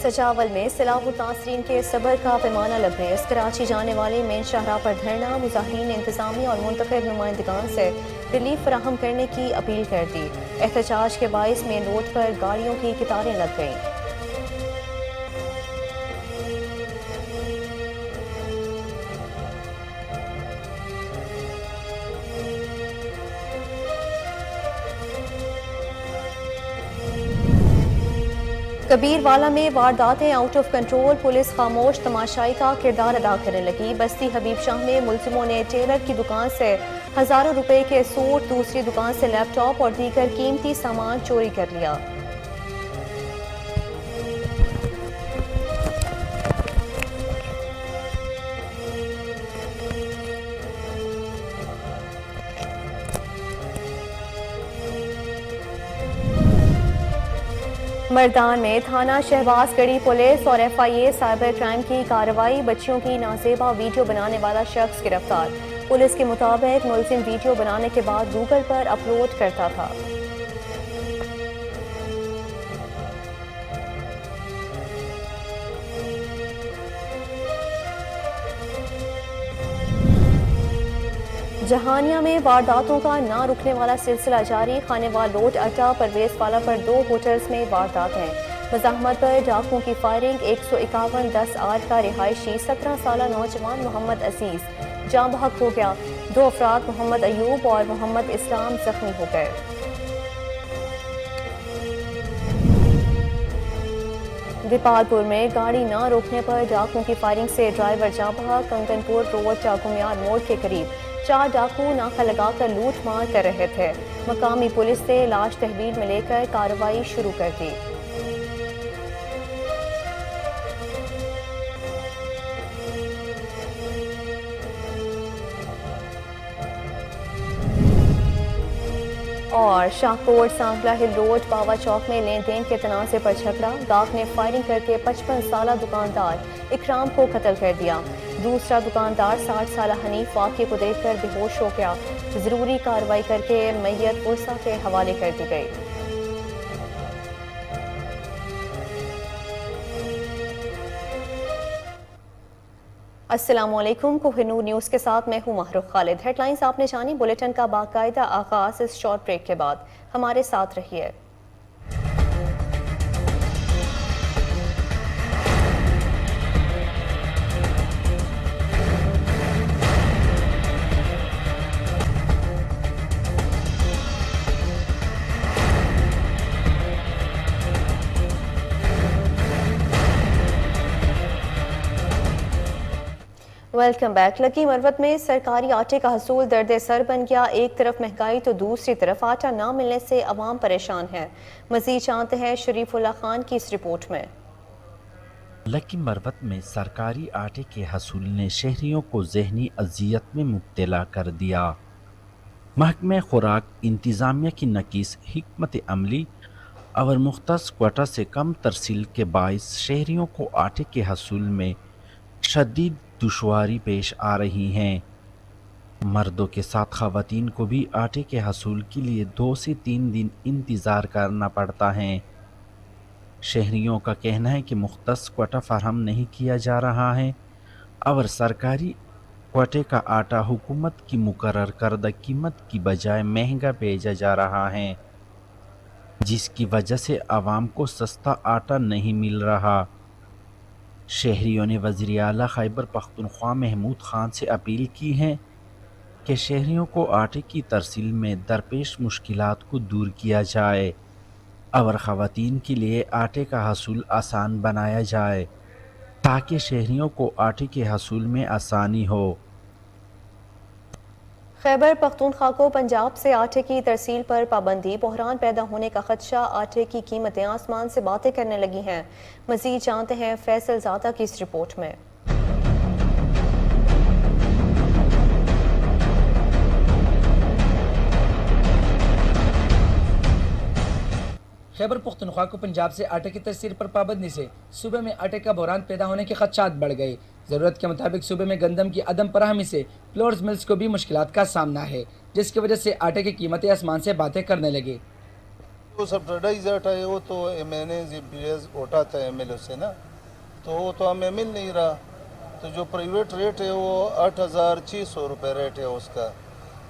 سجاول میں سیلاب متاثرین کے صبر کا پیمانہ لبریز، کراچی جانے والے مین شاہراہ پر دھرنا، مظاہرین نے انتظامیہ اور منتخب نمائندگان سے ریلیف فراہم کرنے کی اپیل کر دی۔ احتجاج کے باعث مین روڈ پر گاڑیوں کی قطاریں لگ گئیں۔ کبیر والا میں وارداتیں آؤٹ آف کنٹرول، پولیس خاموش تماشائی کا کردار ادا کرنے لگی۔ بستی حبیب شاہ میں ملزموں نے ٹیلر کی دکان سے ہزاروں روپے کے سوٹ، دوسری دکان سے لیپ ٹاپ اور دیگر قیمتی سامان چوری کر لیا۔ مردان میں تھانہ شہباز گڑھی پولیس اور F I A cyber crime کی کارروائی، بچیوں کی نازیبا ویڈیو بنانے والا شخص گرفتار۔ پولیس کے مطابق ملزم ویڈیو بنانے کے بعد گوگل پر اپلوڈ کرتا تھا۔ جہانیہ میں وارداتوں کا نہ رکنے والا سلسلہ جاری، خانیوال روڈ اڈا پرویز والا پر 2 ہوٹلز میں واردات ہیں۔ مزاحمت پر ڈاکوؤں کی فائرنگ، 151 10 کا رہائشی 17 سالہ نوجوان محمد عزیز جاں بحق ہو گیا۔ 2 افراد محمد ایوب اور محمد اسلام زخمی ہو گئے۔ دیپال پور میں گاڑی نہ روکنے پر ڈاکوؤں کی فائرنگ سے ڈرائیور جاں بحق، کنگن پور روڈ چاکمیار موڑ کے قریب 4 ڈاکو ناکہ لگا کر لوٹ مار کر رہے تھے۔ مقامی پولیس نے لاش تحویل میں لے کر کارروائی شروع کر دی۔ اور شاہکوٹ سانگلہ ہل روڈ پاوا چوک میں لین دین کے تنازع پر جھگڑا، گاہک نے فائرنگ کر کے 55 سالہ دکاندار اکرام کو قتل کر دیا۔ دوسرا دکاندار 60 سالہ حنیف واقعے کو دیکھ کر بے ہوش ہو گیا۔ ضروری کارروائی کر کے میت ورثہ کے حوالے کر دی گئی۔ السلام علیکم، کوہ نور نیوز کے ساتھ میں ہوں محروق خالد۔ ہیڈ لائنز آپ نے جانی، بلیٹن کا باقاعدہ آغاز اس شارٹ بریک کے بعد، ہمارے ساتھ رہیے۔ Welcome back. لکی مروت میں سرکاری آٹے کا حصول درد سر بن گیا، ایک طرف مہنگائی تو دوسری طرف آٹا نہ ملنے سے عوام پریشان ہے۔ مزید جانتے ہیں شریف اللہ خان کی اس رپورٹ میں۔ لکی مروت میں سرکاری آٹے کے حصول نے شہریوں کو ذہنی اذیت میں مبتلا کر دیا۔ محکمہ خوراک انتظامیہ کی ناقص حکمت عملی اور مختص کوٹہ سے کم ترسیل کے باعث شہریوں کو آٹے کے حصول میں شدید دشواری پیش آ رہی ہیں۔ مردوں کے ساتھ خواتین کو بھی آٹے کے حصول کے لیے 2 سے 3 دن انتظار کرنا پڑتا ہے۔ شہریوں کا کہنا ہے کہ مختص کوٹہ فراہم نہیں کیا جا رہا ہے اور سرکاری کوٹے کا آٹا حکومت کی مقرر کردہ قیمت کی بجائے مہنگا بھیجا جا رہا ہے، جس کی وجہ سے عوام کو سستا آٹا نہیں مل رہا۔ شہریوں نے وزیر اعلیٰ خیبر پختونخوا محمود خان سے اپیل کی ہے کہ شہریوں کو آٹے کی ترسیل میں درپیش مشکلات کو دور کیا جائے اور خواتین کے لیے آٹے کا حصول آسان بنایا جائے تاکہ شہریوں کو آٹے کے حصول میں آسانی ہو۔ خیبر پختونخوا کو پنجاب سے آٹے کی ترسیل پر پابندی، بحران پیدا ہونے کا خدشہ، آٹے کی قیمتیں آسمان سے باتیں کرنے لگی ہیں۔ مزید جانتے ہیں فیصل زادہ کی اس رپورٹ میں۔ خیبر پختونخوا کو پنجاب سے آٹے کی ترسیل پر پابندی سے صوبے میں آٹے کا بحران پیدا ہونے کے خدشات بڑھ گئے۔ ضرورت کے مطابق صوبے میں گندم کی عدم فراہمی سے فلورز ملز کو بھی مشکلات کا سامنا ہے، جس کی وجہ سے آٹے کی قیمتیں آسمان سے باتیں کرنے لگے۔ وہ سبسڈائز آٹا ہے، وہ تو میں نے اٹھاتا ہے ایم ایل او سے نا، تو وہ تو ہمیں مل نہیں رہا، تو جو پرائیویٹ ریٹ ہے وہ 8,600 روپے ریٹ ہے اس کا،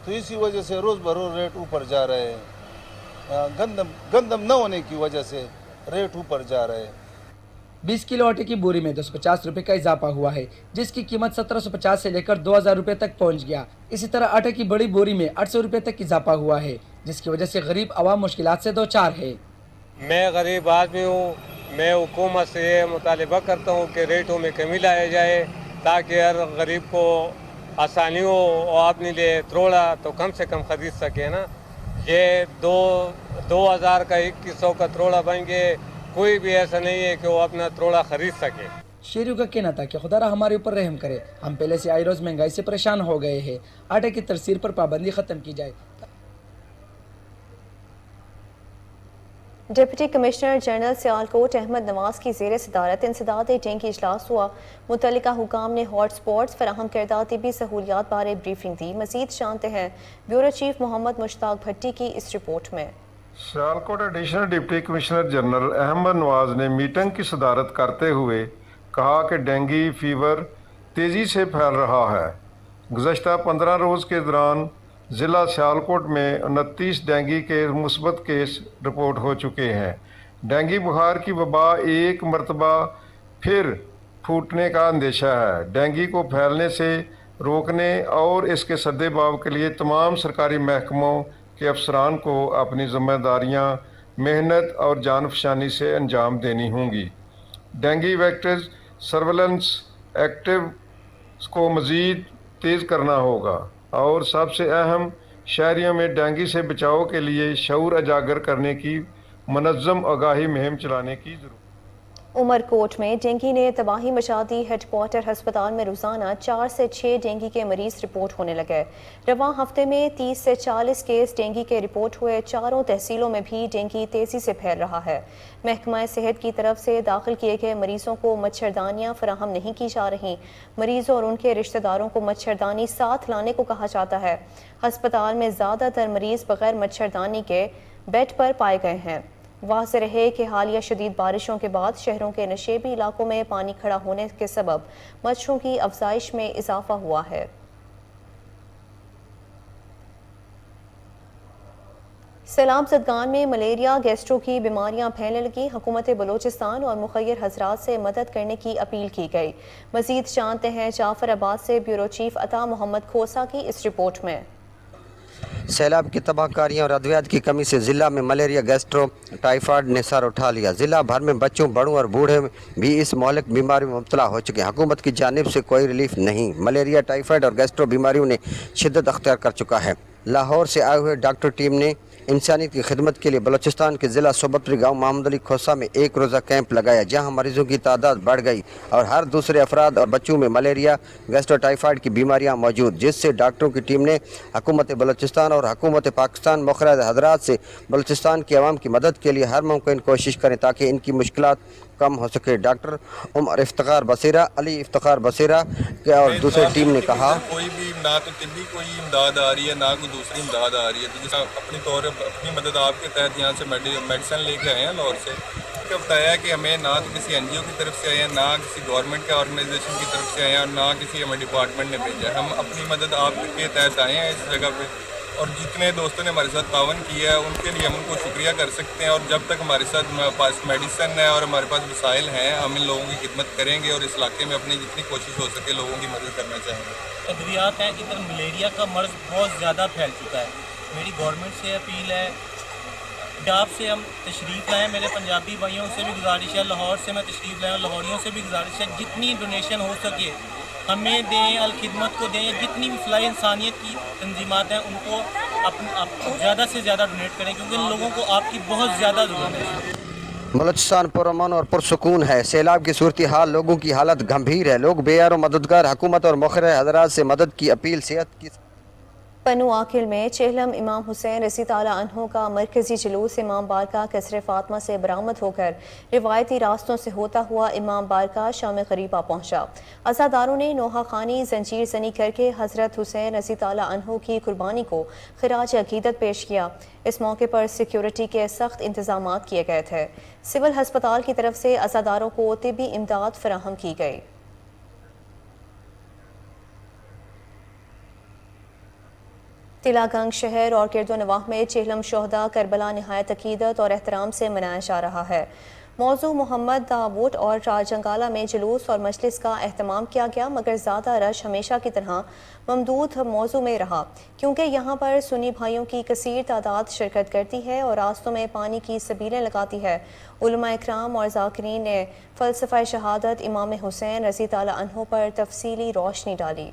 تو اسی وجہ سے روز بروز ریٹ اوپر جا رہے ہیں۔ گندم نہ ہونے کی وجہ سے ریٹ اوپر جا رہے ہیں۔ 20 کلو آٹے کی بوری میں 250 روپے کا اضافہ ہوا ہے، جس کی قیمت 1750 سے لے کر 2000 روپے تک پہنچ گیا۔ اسی طرح آٹے کی بڑی بوری میں 800 روپے تک اضافہ ہوا ہے، جس کی وجہ سے غریب عوام مشکلات سے دوچار ہے۔ میں غریب آدمی ہوں، میں حکومت سے یہ مطالبہ کرتا ہوں کہ ریٹوں میں کمی لایا جائے تاکہ ہر غریب کو آسانی ہو اور اپنے لیے تروڑا تو کم سے کم خرید سکے نا۔ یہ 2000 کا 2100 کا تروڑا بن گئے، کوئی بھی ایسا نہیں ہے کہ وہ اپنا تروڑا خرید سکے۔ شہریوں کا کہنا تھا کہ خدا را ہمارے اوپر رحم کرے، ہم پہلے سے آئی روز مہنگائی سے پریشان ہو گئے ہیں، آٹے کی ترسیل پر پابندی ختم کی جائے۔ Deputy commissioner general Sialkot Ahmad Nawaz کی زیر صدارت انسداد ڈینگی اجلاس ہوا۔ متعلقہ حکام نے ہاٹ سپاٹس فراہم کردہ طبی سہولیات بارے بریفنگ دی۔ مزید جانتے ہیں بیورو چیف محمد مشتاق بھٹی کی اس رپورٹ میں۔ Sialkot additional deputy commissioner general Ahmad Nawaz نے میٹنگ کی صدارت کرتے ہوئے کہا کہ ڈینگی فیور تیزی سے پھیل رہا ہے۔ گزشتہ 15 روز کے دوران ضلع سیالکوٹ میں 29 ڈینگی کے مثبت کیس رپورٹ ہو چکے ہیں۔ ڈینگی بخار کی وبا ایک مرتبہ پھر پھوٹنے کا اندیشہ ہے۔ ڈینگی کو پھیلنے سے روکنے اور اس کے سدباب کے لیے تمام سرکاری محکموں کے افسران کو اپنی ذمہ داریاں محنت اور جان فشانی سے انجام دینی ہوں گی۔ ڈینگی ویکٹرز سرویلنس ایکٹیویٹیز کو مزید تیز کرنا ہوگا اور سب سے اہم شہریوں میں ڈینگی سے بچاؤ کے لیے شعور اجاگر کرنے کی منظم آگاہی مہم چلانے کی ضرورت ہے۔ عمر کوٹ میں ڈینگی نے تباہی مچا دی۔ ہیڈ کوارٹر ہسپتال میں روزانہ 4 سے 6 ڈینگی کے مریض رپورٹ ہونے لگے۔ رواں ہفتے میں 30 سے 40 کیس ڈینگی کے رپورٹ ہوئے۔ چاروں تحصیلوں میں بھی ڈینگی تیزی سے پھیل رہا ہے۔ محکمہ صحت کی طرف سے داخل کیے گئے مریضوں کو مچھردانیاں فراہم نہیں کی جا رہیں۔ مریضوں اور ان کے رشتہ داروں کو مچھردانی ساتھ لانے کو کہا جاتا ہے۔ ہسپتال میں زیادہ تر مریض بغیر مچھردانی کے بیڈ پر پائے گئے ہیں۔ واضح رہے کہ حالیہ شدید بارشوں کے بعد شہروں کے نشیبی علاقوں میں پانی کھڑا ہونے کے سبب مچھروں کی افزائش میں اضافہ ہوا ہے۔ سیلاب زدگان میں ملیریا گیسٹرو کی بیماریاں پھیلنے لگی۔ حکومت بلوچستان اور مخیر حضرات سے مدد کرنے کی اپیل کی گئی۔ مزید جانتے ہیں جعفر آباد سے بیورو چیف عطا محمد کھوسا کی اس رپورٹ میں۔ سیلاب کی تباہ کاریوں اور ادویات کی کمی سے ضلع میں ملیریا گیسٹرو ٹائیفائڈ نے سر اٹھا لیا۔ ضلع بھر میں بچوں بڑوں اور بوڑھے بھی اس مہلک بیماری میں مبتلا ہو چکے ہیں۔ حکومت کی جانب سے کوئی ریلیف نہیں۔ ملیریا ٹائیفائڈ اور گیسٹرو بیماریوں نے شدت اختیار کر چکا ہے۔ لاہور سے آئے ہوئے ڈاکٹر ٹیم نے انسانیت کی خدمت کے لیے بلوچستان کے ضلع صوبتری گاؤں محمد علی کھوسا میں ایک روزہ کیمپ لگایا، جہاں مریضوں کی تعداد بڑھ گئی اور ہر دوسرے افراد اور بچوں میں ملیریا گیسٹرو ٹائیفائڈ کی بیماریاں موجود، جس سے ڈاکٹروں کی ٹیم نے حکومت بلوچستان اور حکومت پاکستان مخرج حضرات سے بلوچستان کی عوام کی مدد کے لیے ہر ممکن کوشش کریں تاکہ ان کی مشکلات کم ہو سکے۔ ڈاکٹر عمر افتخار بصیرہ، علی افتخار بصیرہ اور دوسرے ٹیم نے کہا کوئی بھی نہ تو طبی کوئی امداد آ رہی ہے، نہ کوئی دوسری امداد آ رہی ہے، تو جیسا اپنی طور اپنی مدد آپ کے تحت یہاں سے میڈیسن لے کے آئے ہیں لاہور سے، کہ بتایا کہ ہمیں نہ تو کسی این جی او کی طرف سے آئے ہیں، نہ کسی گورنمنٹ کے آرگنائزیشن کی طرف سے آئے ہیں، اور نہ کسی ہمیں ڈپارٹمنٹ نے بھیجا ہے۔ ہم اپنی مدد آپ کے تحت آئے ہیں اس جگہ پہ، اور جتنے دوستوں نے ہمارے ساتھ تعاون کیا ہے ان کے لیے ہم ان کو شکریہ کر سکتے ہیں، اور جب تک ہمارے ساتھ پاس میڈیسن ہے اور ہمارے پاس وسائل ہیں ہم ان لوگوں کی خدمت کریں گے اور اس علاقے میں اپنی جتنی کوشش ہو سکے لوگوں کی مدد کرنا چاہیں گے۔ ادویات ہیں، ادھر ملیریا کا مرض بہت زیادہ پھیل چکا ہے۔ میری گورنمنٹ سے اپیل ہے، ڈاپ سے ہم تشریف لائیں، میرے پنجابی بھائیوں سے بھی گزارش ہے، لاہور سے میں تشریف لائیں، لاہوریوں سے بھی گزارش ہے جتنی ڈونیشن ہو سکے ہمیں دیں، الخدمت کو دیں، جتنی بھی فلاح انسانیت کی تنظیمات ہیں ان کو زیادہ سے زیادہ ڈونیٹ کریں، کیونکہ ان لوگوں کو آپ کی بہت زیادہ ضرورت ہے۔ بلوچستان پرامن اور پرسکون ہے۔ سیلاب کی صورتحال لوگوں کی حالت گمبھیر ہے۔ لوگ بے یار و مددگار، حکومت اور مخرج حضرات سے مدد کی اپیل۔ صحت کی पन्नू आकिल में चेहलम इमाम हुसैन रज़ी ताला अन्हो का मरकजी जुलूस इमाम बारगाह कसर फातमा से बरामद होकर रिवायती रास्तों से होता हुआ इमाम बारगाह शाम गरीबा पहुंचा। अज़ादारों ने नोहा खानी जंजीर जनी करके हज़रत हुसैन रज़ी ताला अन्हो की कुर्बानी को खिराज अकीदत पेश किया। इस मौके पर सिक्योरिटी के सख्त इंतजाम किए गए थे। सिविल हस्पताल की तरफ से अज़ादारों को तिब्बी इमदाद फराहम की गई। तिलागंग शहर और किरदोनवाह में चेहलम शोहदा करबला नहायत अकीदत और एहतराम से मनाया जा रहा है। मौजू मोहम्मद दाऊद और राजंगाला में जुलूस और मजलिस का एहतमाम किया गया, मगर ज़्यादा रश हमेशा की तरह ममदूद मौजू में रहा, क्योंकि यहाँ पर सुन्नी भाइयों की कसीर तादाद शिरकत करती है और रास्तों में पानी की सबीलें लगाती है। उलमा इकराम और ज़ाकिरीन ने फ़लसफ़ा शहादत इमाम हुसैन रज़ी ताला अन्हो पर तफसीली रोशनी डाली।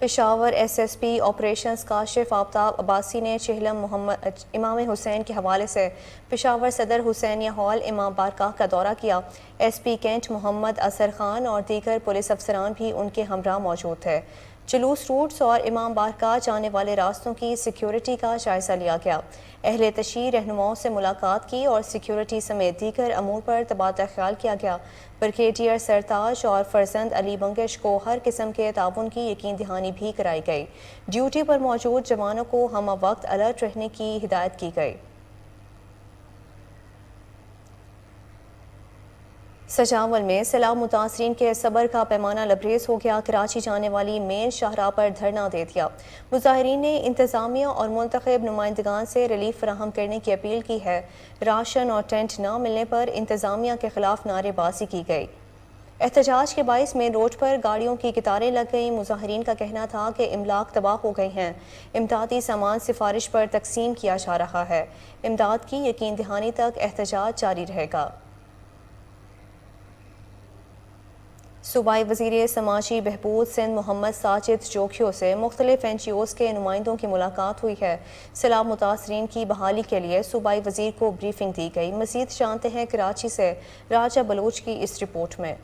पेशावर SSP ऑपरेशंस काशिफ आफ्ताब अब्बासी ने चेहलम इमाम हुसैन के हवाले से पेशावर सदर हुसैनिया हॉल इमाम बारगाह का दौरा किया। SP कैंट मोहम्मद असर खान और दीगर पुलिस अफसरान भी उनके हमरा मौजूद थे। जुलूस रूट्स और इमाम बारगाह जाने वाले रास्तों की सिक्योरिटी का जायज़ा लिया गया। अहले तशरीह रहनुमाओं से मुलाकात की और सिक्योरिटी समेत दीगर अमूर पर तबादला ख्याल किया गया। ब्रिगेडियर सरताज और फरजंद अली बंगश को हर किस्म के ताउन की यकीन दहानी भी कराई गई। ड्यूटी पर मौजूद जवानों को हम वक्त अलर्ट रहने की हिदायत की गई। सजावल में सैलाब मुतासरीन के सब्र का पैमाना लबरेज हो गया। कराची जाने वाली मेन शाहराह पर धरना दे दिया। मुजाहिरीन ने इंतजामिया और मुंतखब नुमाइंदगान से रिलीफ फराहम करने की अपील की है। राशन और टेंट न मिलने पर इंतजामिया के खिलाफ नारेबाजी की गई। एहतजाज के बाइस मेन रोड पर गाड़ियों की कतारें लग गईं। मुजाहिरीन का कहना था कि इमलाक तबाह हो गए हैं। इमदादी सामान सिफारिश पर तकसीम किया जा रहा है। इमदाद की यकीन दहानी तक एहतजाज जारी रहेगा। सूबाई वज़ीर समाजी बहबूद सिंध मोहम्मद साजिद जोखियों से मुख्तलिफ NGOs के नुमाइंदों की मुलाकात हुई है। सैलाब मुतासरीन की बहाली के लिए सूबाई वज़ीर को ब्रीफिंग दी गई। मज़ीद जानते हैं कराची से राजा बलोच की इस रिपोर्ट में।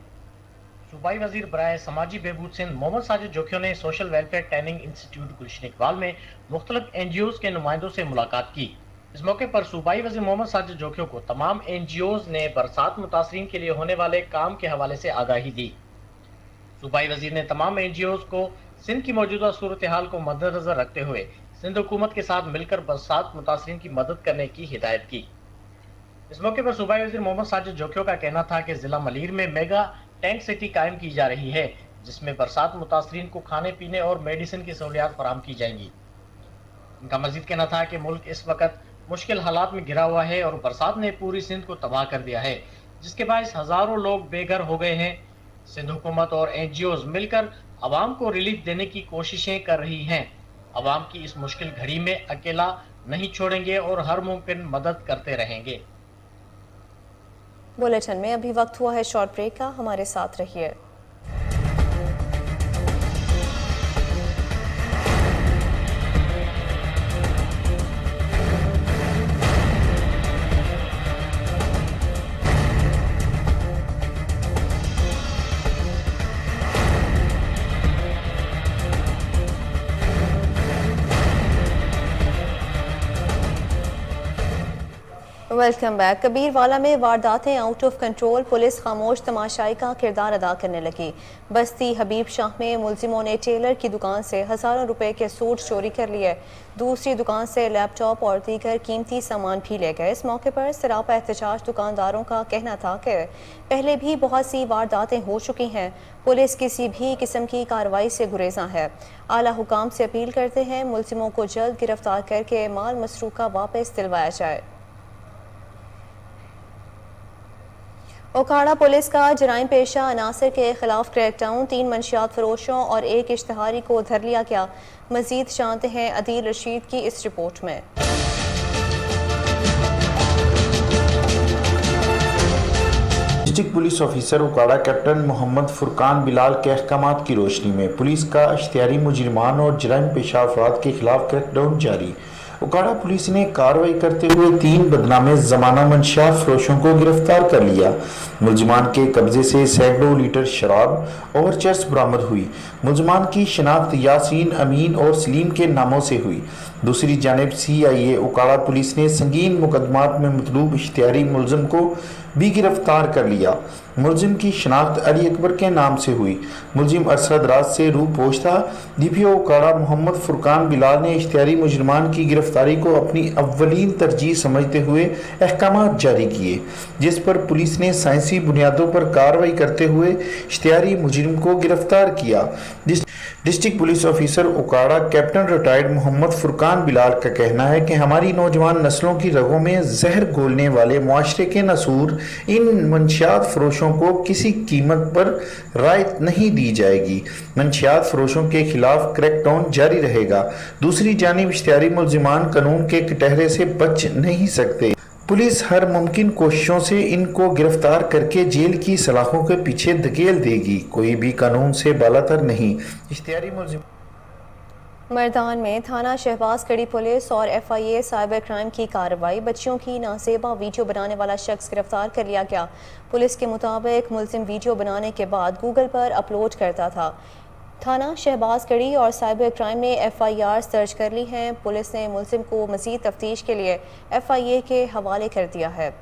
सूबाई वज़ीर बराए समाजी बहबूद सिंध मोहम्मद साजिद जोखियों ने सोशल वेलफेयर ट्रेनिंग इंस्टीट्यूट गुलशन इकबाल में मुख्तलिफ NGOs के नुमाइंदों से मुलाकात की। इस मौके पर सूबाई वज़ीर मोहम्मद साजिद जोखियों को तमाम NGOs ने बरसात मुतासरीन के लिए होने वाले काम के हवाले से आगाही दी। सूबाई वज़ीर ने तमाम NGOs को सिंध की मौजूदा सूरत हाल को मद्देनजर रखते हुए सिंध हुकूमत के साथ मिलकर बरसात मुतासरीन की मदद करने की हिदायत की। इस मौके पर सूबाई वज़ीर मोहम्मद साजिद जोखियों का कहना था कि जिला मलीर में मेगा टैंक सिटी कायम की जा रही है, जिसमें बरसात मुतासरीन को खाने पीने और मेडिसिन की सहूलियात फराहम की जाएंगी। उनका मजीद कहना था कि मुल्क इस वक्त मुश्किल हालात में घिरा हुआ है और बरसात ने पूरी सिंध को तबाह कर दिया है, जिसके बायस हजारों लोग बेघर हो गए हैं। सिंध हुकूमत और NGOs मिलकर अवाम को रिलीफ देने की कोशिशें कर रही हैं। अवाम की इस मुश्किल घड़ी में अकेला नहीं छोड़ेंगे और हर मुमकिन मदद करते रहेंगे। बुलेटिन में अभी वक्त हुआ है शॉर्ट ब्रेक का, हमारे साथ रहिए। Welcome back. कबीरवाला में वारदातें आउट ऑफ कंट्रोल, पुलिस खामोश तमाशाई का किरदार अदा करने लगी। बस्ती हबीब शाह में मुलजिमों ने टेलर की दुकान से हज़ारों रुपए के सूट चोरी कर लिए। दूसरी दुकान से लैपटॉप और दीगर कीमती सामान भी ले गए। इस मौके पर सरापा एहतजाज दुकानदारों का कहना था कि पहले भी बहुत सी वारदातें हो चुकी हैं, पुलिस किसी भी किस्म की कार्रवाई से गुरेजा है। आला हुकाम से अपील करते हैं मुलजिमों को जल्द गिरफ्तार करके माल मसरूका वापस दिलवाया जाए। ओकाड़ा पुलिस का जराइम पेशा अनासर के खिलाफ क्रैकडाउन, 3 मंशियात फरोशों और 1 इश्तहारी को धर लिया गया। मजीद जानते हैं अदील रशीद की इस रिपोर्ट में। District police officer Okara captain Mohammad Furqan Bilal के अहकामात की रोशनी में पुलिस का इश्तिहारी मुजरिमान और जराइम पेशा अफराद के खिलाफ क्रैकडाउन जारी। उकाड़ा पुलिस ने कार्रवाई करते हुए 3 बदनामे जमाना मंशियात फरोशों को गिरफ्तार कर लिया। मुलजमान के कब्जे से सैकड़ों लीटर शराब और चरस बरामद हुई। मुलजमान की शिनाख्त यासीन, अमीन और सलीम के नामों से हुई। दूसरी जानिब CIA उकाड़ा पुलिस ने संगीन मुकदमात में मतलूब इश्तिहारी मुलजिम को भी गिरफ्तार कर लिया। मुलजिम की शिनाख्त अली अकबर के नाम से हुई। मुलजिम अरसा दराज से रूपोश था। DPO उकाड़ा मोहम्मद फुरकान बिलाल ने इश्तिहारी मुजरिमान की गिरफ्तारी को अपनी अव्वलीन तरजीह समझते हुए अहकामात जारी किए, जिस पर पुलिस ने साइंसी बुनियादों पर कार्रवाई करते हुए इश्तिहारी मुजरिम को गिरफ्तार किया। District police officer Okara captain retired Mohammad Furqan Bilal का कहना है कि हमारी नौजवान नस्लों की रगों में जहर घोलने वाले मुआशरे के नसूर इन मंशियात फरोशों को किसी कीमत पर रायत नहीं दी जाएगी। मंशियात फरोशों के खिलाफ क्रैकडाउन जारी रहेगा। दूसरी जानिब इश्तिहारी मुलजिमान कानून के कटहरे से बच नहीं सकते। पुलिस हर मुमकिन कोशिशों से इनको गिरफ्तार करके जेल की सलाखों के पीछे धकेल देगी। कोई भी कानून से बालातर नहीं। इश्तिहारी मुलजिम मर्दान में थाना शहबाज कड़ी पुलिस और FIA साइबर क्राइम की कार्रवाई। बच्चियों की नाजेबा वीडियो बनाने वाला शख्स गिरफ्तार कर लिया गया। पुलिस के मुताबिक मुलजिम वीडियो बनाने के बाद गूगल पर अपलोड करता था। थाना शहबाज कड़ी और साइबर क्राइम ने FIR दर्ज कर ली हैं। पुलिस ने मुलजिम को मज़ीद तफ्तीश के लिए FIA के हवाले कर दिया है।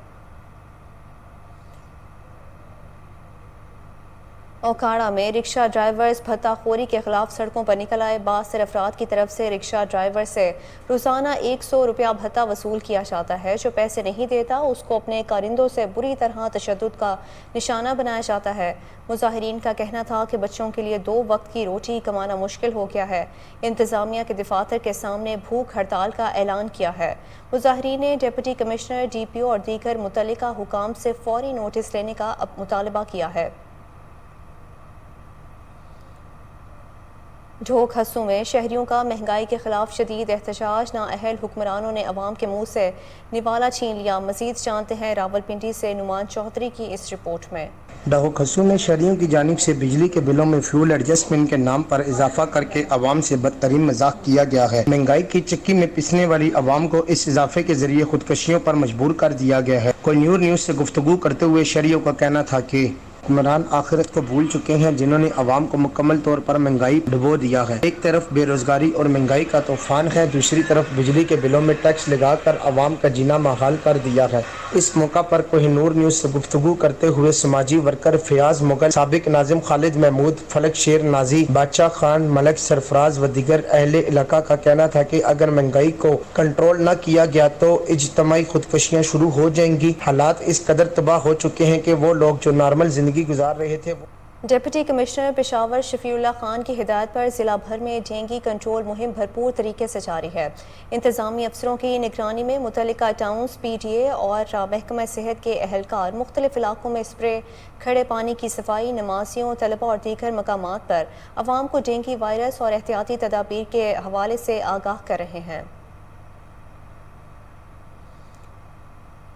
ओकाड़ा में रिक्शा ड्राइवर्स भत्ताखोरी के खिलाफ सड़कों पर निकल आए। बासिर अफराद की तरफ से रिक्शा ड्राइवर से रोज़ाना 100 रुपया भत्ता वसूल किया जाता है। जो पैसे नहीं देता उसको अपने कारिंदों से बुरी तरह तशद्दुद का निशाना बनाया जाता है। मुजाहिरीन का कहना था कि बच्चों के लिए 2 वक्त की रोटी कमाना मुश्किल हो गया है। इंतज़ामिया के दफातर के सामने भूख हड़ताल का ऐलान किया है। मुजाहिरीन ने डिप्टी कमिश्नर, DPO और दीगर मुतल्लिका हुकाम से फौरी नोटिस लेने का मुतालबा किया है। ढोक हस्सों में शहरियों का महंगाई के खिलाफ शदीद एहतजाज। नाअहल हुक्मरानों ने अवाम के मुंह से निवाला छीन लिया। मजीद जानते हैं रावलपिंडी से नुमान चौधरी की इस रिपोर्ट में। ढोक हस्सों में शहरियों की जानिब से बिजली के बिलों में फ्यूल एडजस्टमेंट के नाम पर इजाफा करके अवाम से बदतरीन मजाक किया गया है। महंगाई की चक्की में पिसने वाली अवाम को इस इजाफे के जरिए खुदकशियों पर मजबूर कर दिया गया है। कोई न्यूज़ से गुफ्तगू करते हुए शहरियों का कहना था कि हुक्मरान आखिरत को भूल चुके हैं, जिन्होंने अवाम को मुकम्मल तौर पर महंगाई डुबो दिया है। एक तरफ बेरोजगारी और महंगाई का तूफान है, दूसरी तरफ बिजली के बिलों में टैक्स लगाकर अवाम का जीना महाल कर दिया है। इस मौका पर कोहिनूर न्यूज़ से गुफ्तगू करते हुए समाजी वर्कर फयाज मुगल, साबिक नाजिम खालिद महमूद, फलक शेर नाजी, बादशाह खान, मलक सरफराज व दीगर अहले इलाका का कहना था कि अगर महंगाई को कंट्रोल न किया गया तो इज्तमाई खुदकशियाँ शुरू हो जाएंगी। हालात इस कदर तबाह हो चुके हैं कि वो लोग जो नॉर्मल जिंदगी गुजार रहे थे। डिप्टी कमिश्नर पेशावर शफीउल्लाह खान की हिदायत पर जिला भर में डेंगू कंट्रोल मुहिम भरपूर तरीके से जारी है। इंतजामी अफसरों की निगरानी में मुतल्लिका टाउन्स, PDA और महकमा सेहत के अहलकार मुख्तलिफ इलाकों में स्प्रे, खड़े पानी की सफाई, नमाजियों, तलबा और दीगर मकामात पर अवाम को डेंगू वायरस और एहतियाती तदाबीर के हवाले से आगाह कर रहे हैं।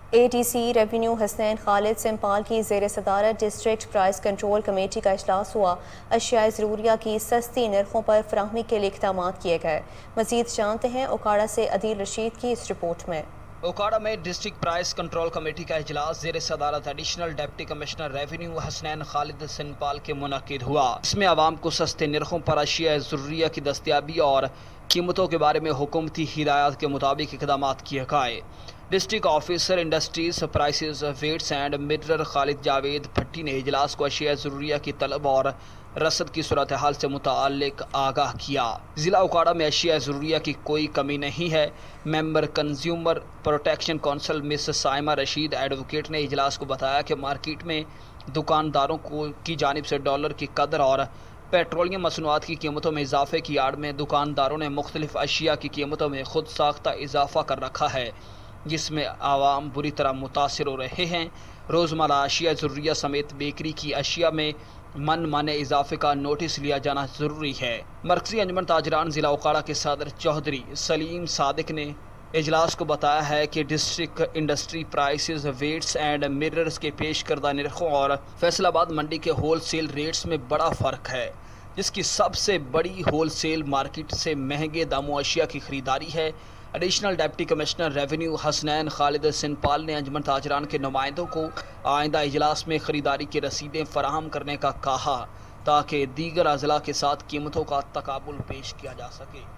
ADC रेवेन्यू हसनैन खालिद सिंपाल की ज़ेर सदारत डिस्ट्रिक्ट प्राइस कंट्रोल कमेटी का इजलास हुआ। अशियाए ज़रूरिया की सस्ती नरखों पर फराहमी के लिए इक़दामात किए गए। मज़ीद जानते हैं ओकाड़ा से अदील रशीद की इस रिपोर्ट में। ओकाड़ा में डिस्ट्रिक्ट प्राइस कंट्रोल कमेटी का इजलास ज़ेर सदारत additional deputy commissioner revenue Hasnain Khalid Simpal के मुनक्किद हुआ। इसमें आवाम को सस्ते नरखों पर अशियाए ज़रूरिया की दस्तियाबी और कीमतों के बारे में हुकूमती हिदायत के मुताबिक इक़दामात किए गए। District officer industries prices weights and measures Khalid Javed Bhatti ने इजलास को अशिया ज़रूरिया की तलब और रसद की सूरत हाल से मुताल्लिक आगाह किया। ज़िला ओकाड़ा में अशिया ज़रूरिया की कोई कमी नहीं है। Member consumer protection council miss Saima Rashid advocate ने इजलास को बताया कि मार्केट में दुकानदारों को की जानिब से डॉलर की कदर और पेट्रोलियम मसनूआत की कीमतों में इजाफे की आड़ में दुकानदारों ने मुख्तलिफ अशिया की कीमतों में खुद साख्ता इजाफा कर रखा है, जिसमें आवाम बुरी तरह मुतासिर हो रहे हैं। रोज़मर्रा अशिया ज़रूरिया समेत बेकरी की अशिया में मन माने इजाफे का नोटिस लिया जाना ज़रूरी है। मरकज़ी अंजुमन ताजरान ज़िला ओकाड़ा के सदर चौधरी सलीम सादिक ने इजलास को बताया है कि district industry prices weights and mirrors के पेश करदा नरखों और फैसलाबाद मंडी के होल सेल रेट्स में बड़ा फ़र्क है, जिसकी सबसे बड़ी होल सेल मार्केट से महंगे दामों अशिया की ख़रीदारी है। Additional deputy commissioner revenue Hasnain Khalid Sindhpal ने अंजुमन ताजरान के नुमाइंदों को आइंदा इजलास में ख़रीदारी की रसीदें फराहम करने का कहा ताकि दीगर अजला के साथ कीमतों का तकाबुल पेश किया जा सके।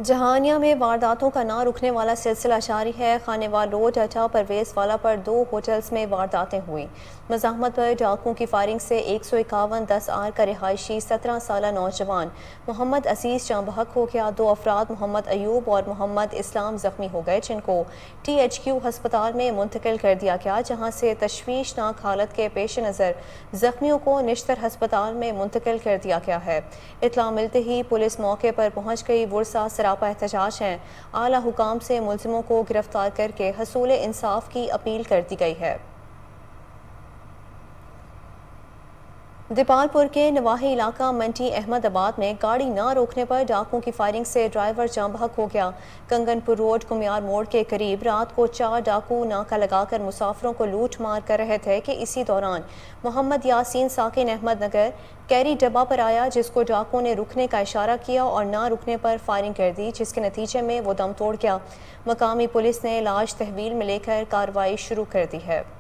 जहानिया में वारदातों का ना रुकने वाला सिलसिला जारी है। खानेवाल रोड अटा परवेज़ वाला पर 2 होटल्स में वारदातें हुई। मज़ाहमत पर डाकुओं की फायरिंग से 151 10 आर का रिहायशी 17 साला नौजवान मोहम्मद अजीज़ जाँ बहक हो गया। 2 अफराद मोहम्मद अयूब और मोहम्मद इस्लाम ज़ख्मी हो गए, जिनको THQ हस्पताल में मुंतकिल कर दिया गया, जहाँ से तशवीशनाक हालत के पेश नज़र ज़ख्मियों को निश्तर हस्पताल में मुंतकिल कर दिया गया है। इत्तला मिलते ही पुलिस मौके पर पहुँच गई। वुरसा सरापा एहतजाज हैं। आला हुकाम से मुलजिमों को गिरफ्तार करके हसूल इंसाफ की अपील कर दी गई है। दीपालपुर के नवाही इलाका मंटी अहमदाबाद में गाड़ी ना रोकने पर डाकुओं की फायरिंग से ड्राइवर जाँ बहक हो गया। कंगनपुर रोड कुमियार मोड़ के करीब रात को 4 डाकू नाका लगाकर मुसाफिरों को लूट मार कर रहे थे कि इसी दौरान मोहम्मद यासीन साकिन अहमद नगर कैरी डब्बा पर आया, जिसको डाकुओं ने रुकने का इशारा किया और ना रुकने पर फायरिंग कर दी, जिसके नतीजे में वो दम तोड़ गया। मकामी पुलिस ने लाश तहवील में लेकर कार्रवाई शुरू कर दी है।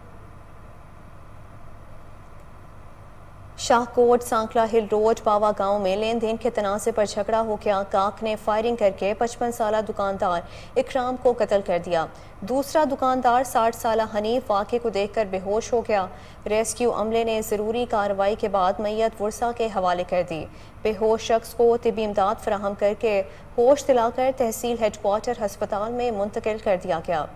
शाहकोट सांकला हिल रोड पावा गांव में लेन देन के तनाज़े पर झगड़ा हो गया। काक ने फायरिंग करके 55 साला दुकानदार इकराम को कत्ल कर दिया। दूसरा दुकानदार 60 साला हनीफ वाक़े को देखकर बेहोश हो गया। रेस्क्यू अमले ने ज़रूरी कार्रवाई के बाद मैयत वुरसा के हवाले कर दी। बेहोश शख्स को तिबी इमदाद फराहम करके होश दिलाकर तहसील हेडक्वार्टर हस्पताल में मुंतकिल कर दिया गया।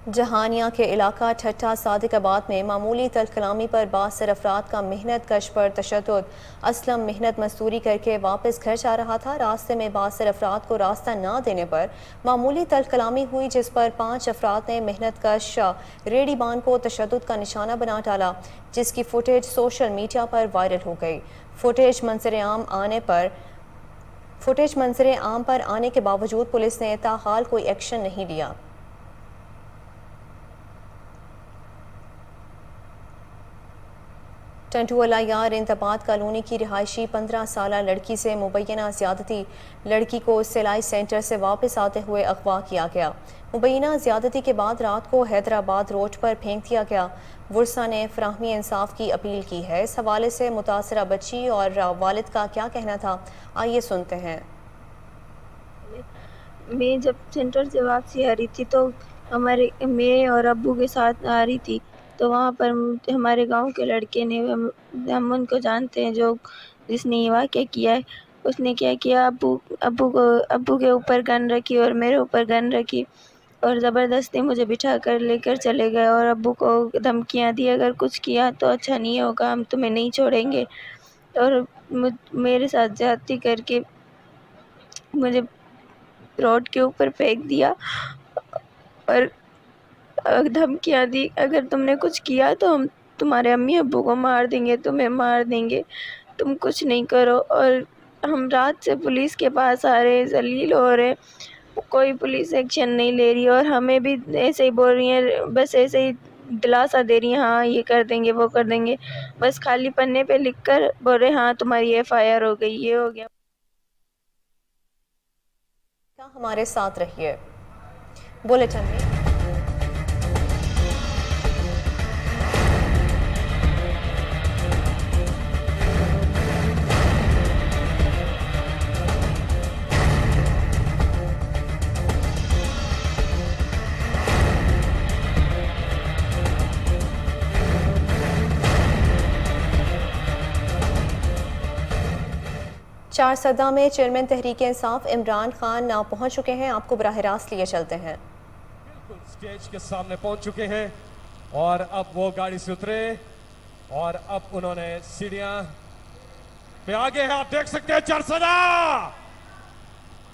जहानिया के इलाका ठट्टा सादिकाबाद में मामूली तलकलामी पर बासर अफराद का मेहनत कश पर तशद्दुद। असलम मेहनत मजदूरी करके वापस घर जा रहा था। रास्ते में बासर अफराद को रास्ता ना देने पर मामूली तलकलामी हुई, जिस पर 5 अफराद ने मेहनत कश रेडीबान को तशद्दुद का निशाना बना डाला, जिसकी फुटेज सोशल मीडिया पर वायरल हो गई। फुटेज मंजर आम पर आने के बावजूद पुलिस ने ताहाल कोई एक्शन नहीं लिया। टंटुअला यार इंतबाद कॉलोनी की रिहायशी 15 साला लड़की से मुबैना ज़्यादती। लड़की को सिलाई सेंटर से वापस आते हुए अगवा किया गया। मुबैना ज़्यादती के बाद रात को हैदराबाद रोड पर फेंक दिया गया। वुरसा ने फराहमी इंसाफ की अपील की है। इस हवाले से मुतासरा बच्ची और वालिद का क्या कहना था, आइए सुनते हैं। मैं जब सेंटर से वापसी आ रही थी तो मैं और अब्बू के साथ आ रही थी, तो वहाँ पर हमारे गांव के लड़के ने, हम उनको जानते हैं, जिसने ये वाक़या किया है, उसने क्या किया, अब्बू के ऊपर गन रखी और मेरे ऊपर गन रखी और ज़बरदस्ती मुझे बिठा कर लेकर चले गए और अब्बू को धमकियाँ दी, अगर कुछ किया तो अच्छा नहीं होगा, हम तुम्हें नहीं छोड़ेंगे। और मेरे साथ ज्यादती करके मुझे रोड के ऊपर फेंक दिया और धमकियाँ दी, अगर तुमने कुछ किया तो हम तुम्हारे अम्मी अब्बू को मार देंगे, तुम्हें मार देंगे, तुम कुछ नहीं करो। और हम रात से पुलिस के पास आ रहे हैं, जलील हो रहे, कोई पुलिस एक्शन नहीं ले रही और हमें भी ऐसे ही बोल रही हैं, बस ऐसे ही दिलासा दे रही हैं, हाँ ये कर देंगे वो कर देंगे, बस खाली पन्ने पे लिख कर बोल रहे हाँ तुम्हारी FIR हो गई, ये हो गया। हमारे साथ रहिए। बुलेटिन में चारसदा में चेयरमैन तहरीक इंसाफ इमरान खान ना पहुंच चुके हैं, आपको बराह रास्त लिए चलते हैं। बिल्कुल स्टेज के सामने पहुंच चुके हैं और अब वो गाड़ी से उतरे और अब उन्होंने सीढ़ियां पे आगे है, आप देख सकते हैं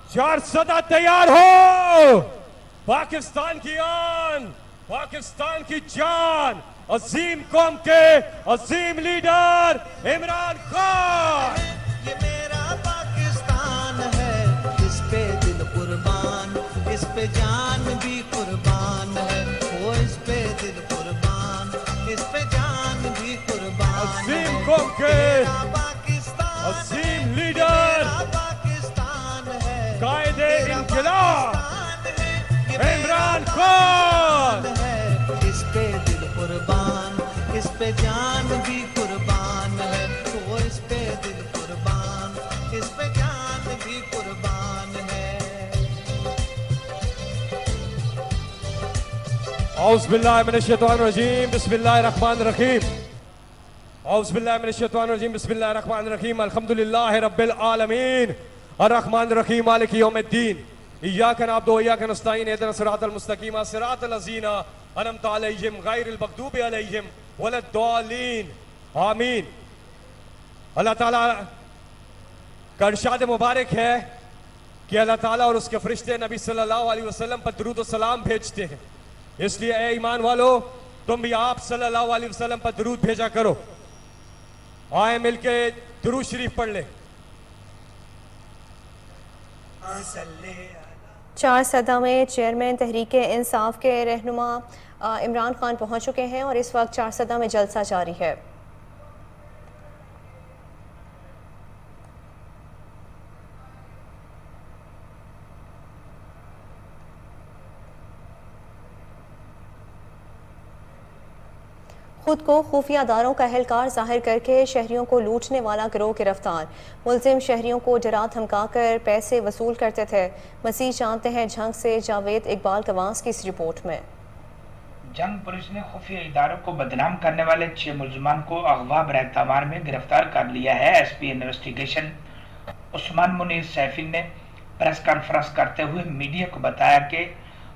चारसदा तैयार हो। पाकिस्तान की आन, पाकिस्तान की जान, अजीम कौम के अजीम लीडर इमरान खान। ये मेरा पाकिस्तान है, इस पे दिल कुर्बान, इस पे जान भी कुर्बान है, वो इस पे दिल कुर्बान, इस पे जान भी कुर्बान। अजीम कौम के अजीम लीडर कायदे इंकलाब इमरान खान है, इस पे दिल कुर्बान, इस पे जान भी कुर्बान है, वो इस पे दिल कुर्बान, इस पे जान भी कुर्बान है। औज़ बिल्लाहि मिनश शैतानिर रजीम बिस्मिल्लाहिर रहमानिर रहीम औज़ बिल्लाहि मिनश शैतानिर रजीम बिस्मिल्लाहिर रहमानिर रहीम अल्हम्दुलिल्लाहि रब्बिल आलमीन अर्रहमानिर रहीम मालिकि यौमिद्दीन इय्याका नअबुदु व इय्याका नस्तईन इहदिनस सिरातल मुस्तकीम सिरातल लज़ीना अनअमता अलैहिम गैरिल मग़दूबि अलैहिम वलद्दालीन आमीन। अल्लाह ताला का इरशाद मुबारक है कि अल्लाह ताला और उसके फरिश्ते नबी सल्लल्लाहु अलैहि वसल्लम पर दुरूद व सलाम भेजते हैं, इसलिए ए ईमान वालो तुम भी आप सल्लल्लाहु अलैहि वसल्लम पर दुरूद भेजा करो। आए मिलके दुरूद शरीफ पढ़ ले। चार सदा में चेयरमैन तहरीक इंसाफ के रहनुमा इमरान खान पहुंच चुके हैं और इस वक्त चार सदा में जलसा जारी है। खुद को खुफिया दारों का एहलकार जाहिर करके शहरियों को लूटने वाला गिरोह गिरफ्तार। मुलजिम शहरियों को डरा धमका कर पैसे वसूल करते थे। मज़ीद जानते हैं जंग से जावेद इकबाल कवास की इस रिपोर्ट में। जंग पुलिस ने खुफिया इदारों को बदनाम करने वाले 6 मुलजमान को अगवा बराए तमार में गिरफ्तार कर लिया है। एसपी इन्वेस्टिगेशन उस्मान मुनीर सैफी ने प्रेस कॉन्फ्रेंस करते हुए मीडिया को बताया कि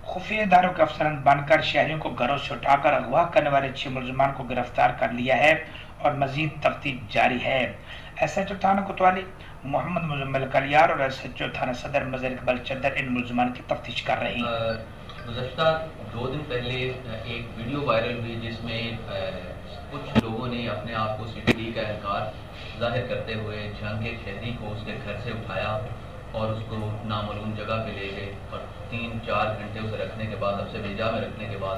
खुफिया इदारों के अफसरान बनकर शहरियों को घरों से उठाकर अगवा करने वाले 6 मुलजमान को गिरफ्तार कर लिया है और मजीद तफ्तीश जारी है। SHO थाना कोतवाली मोहम्मद मुजम्मिल कलियार और SHO थाना सदर मजर इकबाल चद्दर इन मुलजमान की तफ्तीश कर रही हैं। गुज़श्ता 2 दिन पहले एक वीडियो वायरल हुई जिसमें कुछ लोगों ने अपने आप को CTD का एहलकार जाहिर करते हुए जंग के शहरी को उसके घर से उठाया और उसको नामालूम जगह पे ले गए और 3-4 घंटे उसे रखने के बाद सबसे भेजा में रखने के बाद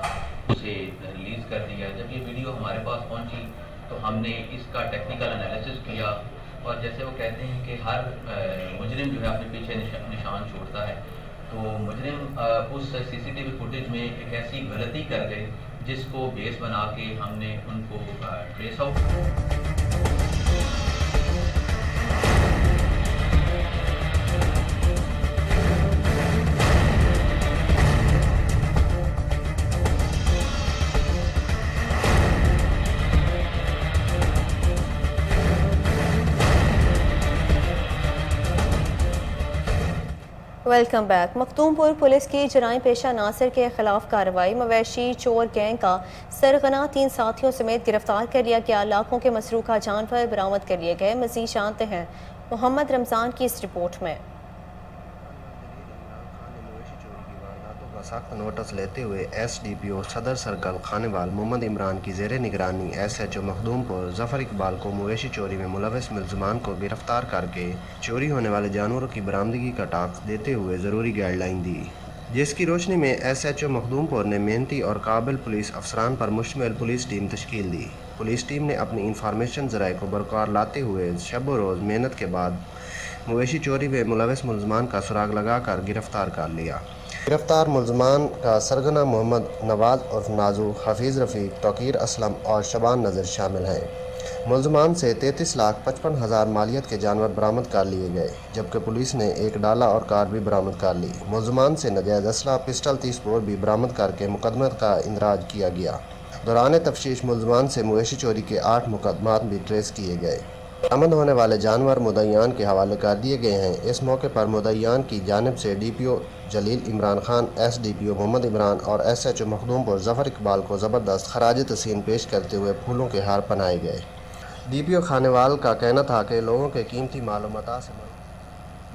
उसे रिलीज़ कर दिया। जब ये वीडियो हमारे पास पहुंची तो हमने इसका टेक्निकल एनालिसिस किया और जैसे वो कहते हैं कि हर मुजरिम जो है अपने पीछे निशान छोड़ता है, तो मुजरिम उस CCTV फुटेज में एक ऐसी गलती कर गए जिसको बेस बना के हमने उनको trace out. Welcome back. Makhdumpur police की जराइम पेशा नासिर के खिलाफ कार्रवाई। मवेशी चोर गैंग का सरगना 3 साथियों समेत गिरफ्तार कर लिया गया। लाखों के मसरूका जानवर बरामद कर लिए गए। मजीद जानते हैं मोहम्मद रमज़ान की इस रिपोर्ट में। सख्त नोटिस लेते हुए SDPO सदर सर्कल खानेवाल मोहम्मद इमरान की ज़ेर निगरानी SHO मखदूमपुर ज़फ़र इकबाल को मवेशी चोरी में मुलविस मुलज़मान को गिरफ्तार करके चोरी होने वाले जानवरों की बरामदगी का टास्क देते हुए ज़रूरी गाइडलाइन दी, जिसकी रोशनी में SHO मखदूमपुर ने मेहनती और काबिल पुलिस अफसरान पर मुश्तमिल पुलिस टीम तश्कील दी। पुलिस टीम ने अपनी इंफॉर्मेशन ज़राए को बरकरार लाते हुए शब व रोज़ मेहनत के बाद मवेशी चोरी में मुलविस मुलज़मान का सुराग लगाकर गिरफ्तार कर लिया। गिरफ्तार मुलज़मान का सरगना मोहम्मद नवाज और नाजू, हफीज़ रफ़ीक, तौकीर असलम और शबान नज़र शामिल हैं। मुलज़मान से 33,55,000 मालियत के जानवर बरामद कर लिए गए, जबकि पुलिस ने एक डाला और कार भी बरामद कर ली। मुलज़मान से नाजायज़ असला, पिस्टल 30 बोर भी बरामद करके मुकदमे का इंदराज किया गया। दौरान तफ्तीश मुलज़मान से मवेशी चोरी के 8 मुकदमात भी ट्रेस किए गए। बरामद होने वाले जानवर मुद्दईयान के हवाले कर दिए गए हैं। इस मौके पर मुद्दईयान की जानिब से DPO जलील इमरान खान, SDPO मोहम्मद इमरान और SHO मखदूमपुर ज़फ़र इकबाल को ज़बरदस्त खराज तहसीन पेश करते हुए फूलों के हार पहनाए गए। DPO खानेवाल का कहना था कि लोगों के कीमती मालूमात से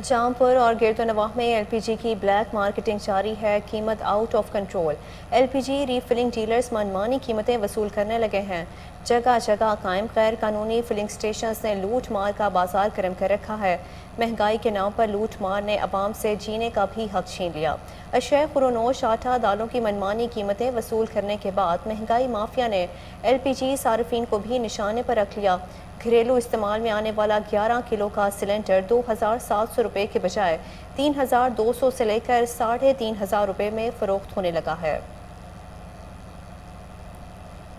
जामपुर और गिरदोनवाह में LPG की ब्लैक मार्केटिंग जारी है। कीमत out of control. LPG refilling dealers मनमानी कीमतें वसूल करने लगे हैं। जगह जगह कायम गैर कानूनी फिलिंग स्टेशन ने लूट मार का बाजार गर्म कर रखा है। महंगाई के नाम पर लूट मार ने अवाम से जीने का भी हक छीन लिया। अशय खुरोनोश आटा दालों की मनमानी कीमतें वसूल करने के बाद महंगाई माफिया ने LPG सार्फिन को भी निशाने पर रख लिया। घरेलू इस्तेमाल में आने वाला 11 किलो का सिलेंडर 2,700 रुपये के बजाय 3,200 से लेकर 3,500 रुपये में फ़रोख्त होने लगा है।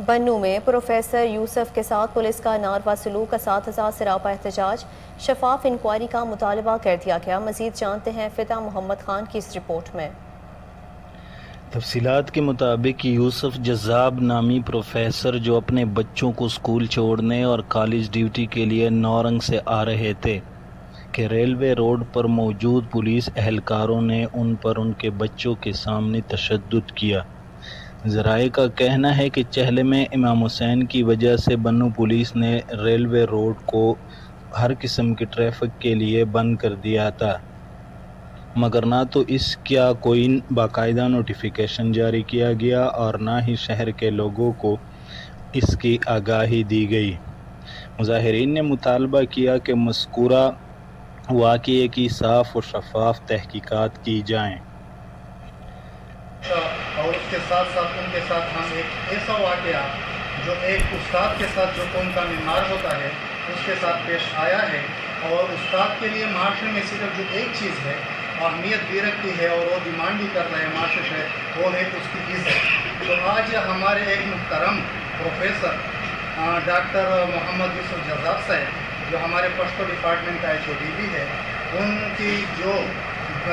बन्नू में प्रोफेसर यूसुफ के साथ पुलिस का नारवा सलूक असातिज़ा सरापा एहतजाज, शफाफ इंक्वायरी का मुतालबा कर दिया गया। मज़ीद जानते हैं फ़िदा मोहम्मद खान की इस रिपोर्ट में। तफसीलात के मुताबिक यूसुफ जज़ाब नामी प्रोफेसर जो अपने बच्चों को स्कूल छोड़ने और कॉलेज ड्यूटी के लिए नौरंग से आ रहे थे कि रेलवे रोड पर मौजूद पुलिस एहलकारों ने उन पर उनके बच्चों के सामने तशद्दुद किया। ज़राए का कहना है कि चहले में इमाम हुसैन की वजह से बन्नू पुलिस ने रेलवे रोड को हर किस्म के ट्रैफिक के लिए बंद कर दिया था, मगर ना तो इसका कोई बाकायदा नोटिफिकेशन जारी किया गया और ना ही शहर के लोगों को इसकी आगाही दी गई। मुजाहिरीन ने मुतालबा किया कि मज़कूरा वाक़ये की साफ़ और शफाफ तहकीकात की जाएँ। और उसके साथ साथ उनके साथ हम एक ऐसा वाक़या जो एक उस्ताद के साथ जो कौम का मीमार होता है उसके साथ पेश आया है, और उस्ताद के लिए माशरे में सिर्फ जो एक चीज़ है अहमियत भी रखती है और वो डिमांड भी कर रहे हैं माशरे से, वो है उसकी इज़्ज़त। तो आज हमारे एक मुहतरम प्रोफेसर डॉक्टर मोहम्मद यूसुफ जज़ाब साहब जो हमारे पश्तो डिपार्टमेंट का HOD भी है, उनकी जो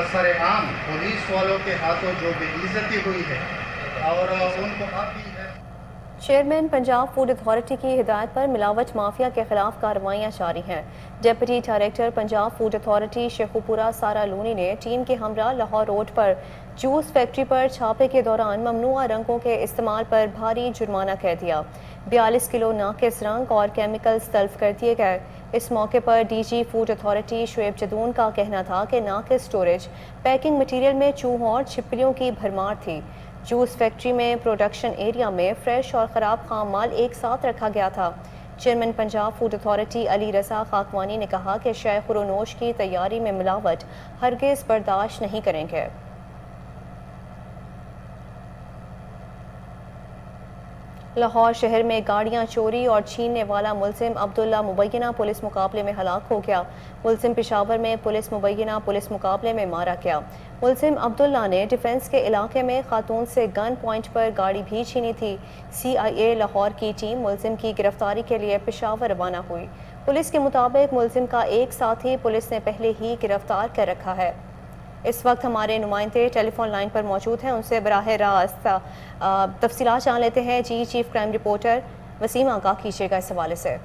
सरेआम पुलिस वालों के हाथों जो बेइज्जती हुई है और उनको अब भी है। चेयरमैन पंजाब फूड अथॉरिटी की हिदायत पर मिलावट माफिया के खिलाफ कार्रवाइयाँ जारी हैं। Deputy director Punjab food authority Sheikhupura सारा लूनी ने टीम के हमरा लाहौर रोड पर जूस फैक्ट्री पर छापे के दौरान ममनुआ रंगों के इस्तेमाल पर भारी जुर्माना कर दिया। 42 किलो नाकिस रंग और केमिकल्स तल्फ कर दिए गए। इस मौके पर DG food authority Shoaib Jadoon का कहना था कि नाकिस स्टोरेज पैकिंग मटीरियल में चूहों और छिपकलियों की भरमार थी। जूस फैक्ट्री में प्रोडक्शन एरिया में फ्रेश और ख़राब खाम माल एक साथ रखा गया था। Chairman Punjab food authority Ali Raza Khakwani ने कहा कि शाय खुरोनोश की तैयारी में मिलावट हरगिज़ बर्दाश्त नहीं करेंगे। लाहौर शहर में गाड़ियां चोरी और छीनने वाला मुलजिम अब्दुल्ला मुबैना पुलिस मुकाबले में हलाक हो गया। मुलजिम पेशावर में पुलिस मुबैना पुलिस मुकाबले में मारा गया। मुलजिम अब्दुल्ला ने डिफेंस के इलाके में खातून से गन पॉइंट पर गाड़ी भी छीनी थी। CIA लाहौर की टीम मुलजिम की गिरफ्तारी के लिए पेशावर रवाना हुई। पुलिस के मुताबिक मुलजिम का एक साथी पुलिस ने पहले ही गिरफ्तार कर रखा है। इस वक्त हमारे नुमाइंदे टेलीफोन लाइन पर मौजूद हैं, उनसे बराह रास्त तफसीलात जान लेते हैं। जी चीफ क्राइम रिपोर्टर वसीम आगाह कीजिएगा इस हवाले से।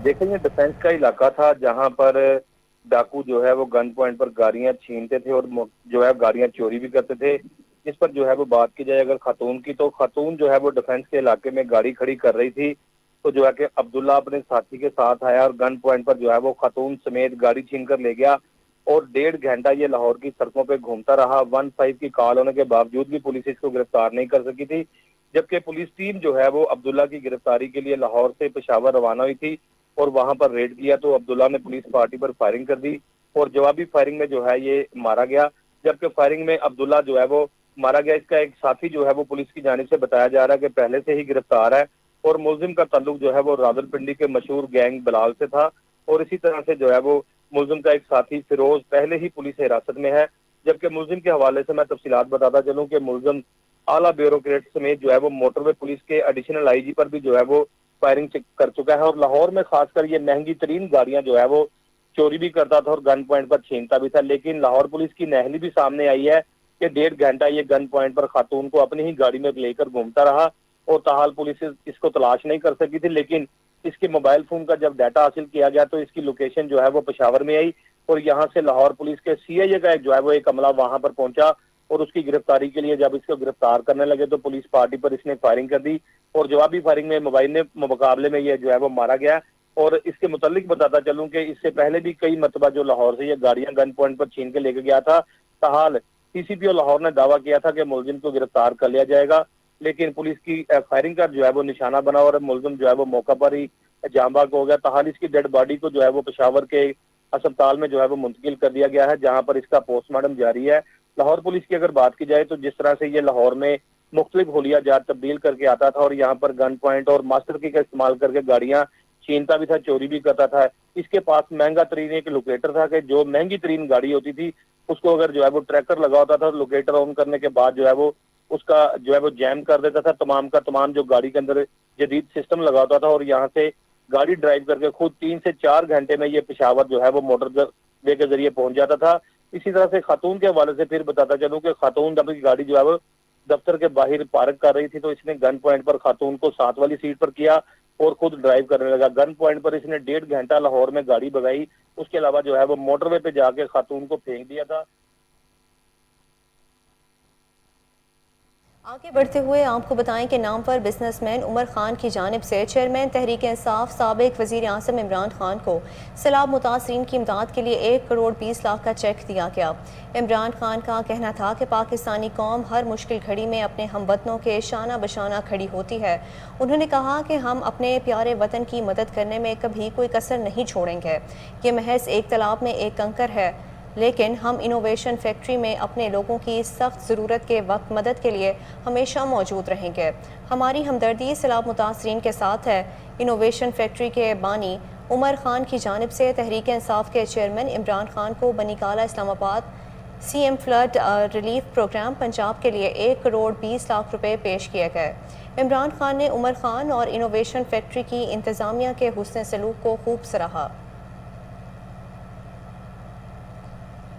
देखिए, ये डिफेंस का इलाका था जहां पर डाकू जो है वो गन पॉइंट पर गाड़ियां छीनते थे और जो है गाड़ियां चोरी भी करते थे। इस पर जो है वो बात की जाए अगर खातून की, तो खातून जो है वो डिफेंस के इलाके में गाड़ी खड़ी कर रही थी, तो जो है कि अब्दुल्ला अपने साथी के साथ आया और गन पॉइंट पर जो है वो खातून समेत गाड़ी छीन कर ले गया और 1.5 घंटा ये लाहौर की सड़कों पे घूमता रहा। 15 की कॉल होने के बावजूद भी पुलिस इसको गिरफ्तार नहीं कर सकी थी, जबकि पुलिस टीम जो है वो अब्दुल्ला की गिरफ्तारी के लिए लाहौर से पेशावर रवाना हुई थी और वहां पर रेड किया तो अब्दुल्ला ने पुलिस पार्टी पर फायरिंग कर दी और जवाबी फायरिंग में जो है ये मारा गया। जबकि फायरिंग में अब्दुल्ला जो है वो मारा गया। इसका एक साथी जो है वो पुलिस की जानिब से बताया जा रहा है कि पहले से ही गिरफ्तार है और मुलजिम का ताल्लुक जो है वो रावलपिंडी के मशहूर गैंग बिलाल से था और इसी तरह से जो है वो मुलजिम का एक साथी फिरोज पहले ही पुलिस हिरासत में है। जबकि मुलजिम के हवाले से मैं तफसीलात बताता चलूं कि मुलजिम आला ब्यूरोक्रेट समेत जो है वो मोटरवे पुलिस के एडिशनल IG पर भी जो है वो फायरिंग कर चुका है और लाहौर में खासकर ये महंगी तरीन गाड़ियां जो है वो चोरी भी करता था और गन पॉइंट पर छीनता भी था। लेकिन लाहौर पुलिस की नहली भी सामने आई है कि 1.5 घंटा ये गन पॉइंट पर खातून को अपनी ही गाड़ी में लेकर घूमता रहा और ताहाल पुलिस इसको तलाश नहीं कर सकी थी। लेकिन इसके मोबाइल फोन का जब डाटा हासिल किया गया तो इसकी लोकेशन जो है वो पेशावर में आई और यहाँ से लाहौर पुलिस के CIA का जो है वो एक अमला वहां पर पहुंचा और उसकी गिरफ्तारी के लिए जब इसको गिरफ्तार करने लगे तो पुलिस पार्टी पर इसने फायरिंग कर दी और जवाबी फायरिंग में मुकाबले में ये जो है वो मारा गया। और इसके मुतालिक बताता चलूं कि इससे पहले भी कई मरतबा जो लाहौर से ये गाड़ियां गन पॉइंट पर छीन के लेके गया था। ताहाल CCPO लाहौर ने दावा किया था कि मुलजिम को गिरफ्तार कर लिया जाएगा, लेकिन पुलिस की फायरिंग का जो है वो निशाना बना और मुलजिम जो है वो मौका पर ही जांबाग हो गया। ताहाल इसकी डेड बॉडी को जो है वो पेशावर के अस्पताल में जो है वो मुंतकिल कर दिया गया है जहां पर इसका पोस्टमार्टम जारी है। लाहौर पुलिस की अगर बात की जाए तो जिस तरह से ये लाहौर में मुख्तलिफ होलिया जात तब्दील करके आता था और यहाँ पर गन पॉइंट और मास्टर की का इस्तेमाल करके गाड़ियां छीनता भी था, चोरी भी करता था। इसके पास महंगा तरीन एक लोकेटर था कि जो महंगी तरीन गाड़ी होती थी उसको अगर जो है वो ट्रैकर लगा होता था, लोकेटर ऑन करने के बाद जो है वो उसका जो है वो जैम कर देता था तमाम का तमाम जो गाड़ी के अंदर जदीद सिस्टम लगा होता था, और यहाँ से गाड़ी ड्राइव करके खुद 3 से 4 घंटे में ये पेशावर जो है वो मोटर वे के जरिए पहुंच जाता था। इसी तरह से खातून के हवाले से फिर बताता चलूं कि खातून जब गाड़ी जो है वो दफ्तर के बाहर पार्क कर रही थी तो इसने गन पॉइंट पर खातून को साथ वाली सीट पर किया और खुद ड्राइव करने लगा। गन पॉइंट पर इसने 1.5 घंटा लाहौर में गाड़ी भगाई। उसके अलावा जो है वो मोटरवे पे जाके खातून को फेंक दिया था। आगे बढ़ते हुए आपको बताएं कि नामवर बिजनेसमैन उमर खान की जानिब से चेयरमैन तहरीक इंसाफ साबिक वजीर आज़म इमरान खान को सैलाब मुतासरीन की इमदाद के लिए 1 करोड़ 20 लाख का चेक दिया गया। इमरान खान का कहना था कि पाकिस्तानी कौम हर मुश्किल घड़ी में अपने हमवतनों के शाना बशाना खड़ी होती है। उन्होंने कहा कि हम अपने प्यारे वतन की मदद करने में कभी कोई कसर नहीं छोड़ेंगे। ये महज एक तालाब में एक कंकर है, लेकिन हम इनोवेशन फैक्ट्री में अपने लोगों की सख्त ज़रूरत के वक्त मदद के लिए हमेशा मौजूद रहेंगे। हमारी हमदर्दी सैलाब मुतासरीन के साथ है। इनोवेशन फैक्ट्री के बानी उमर खान की जानिब से तहरीक इंसाफ के चेयरमैन इमरान खान को Banigala Islamabad CM flood relief programme Punjab के लिए 1 करोड़ 20 लाख रुपए पेश किए गए। इमरान खान ने उमर खान और इनोवेशन फैक्ट्री की इंतज़ामिया के हुस्न सलूक को खूब सराहा।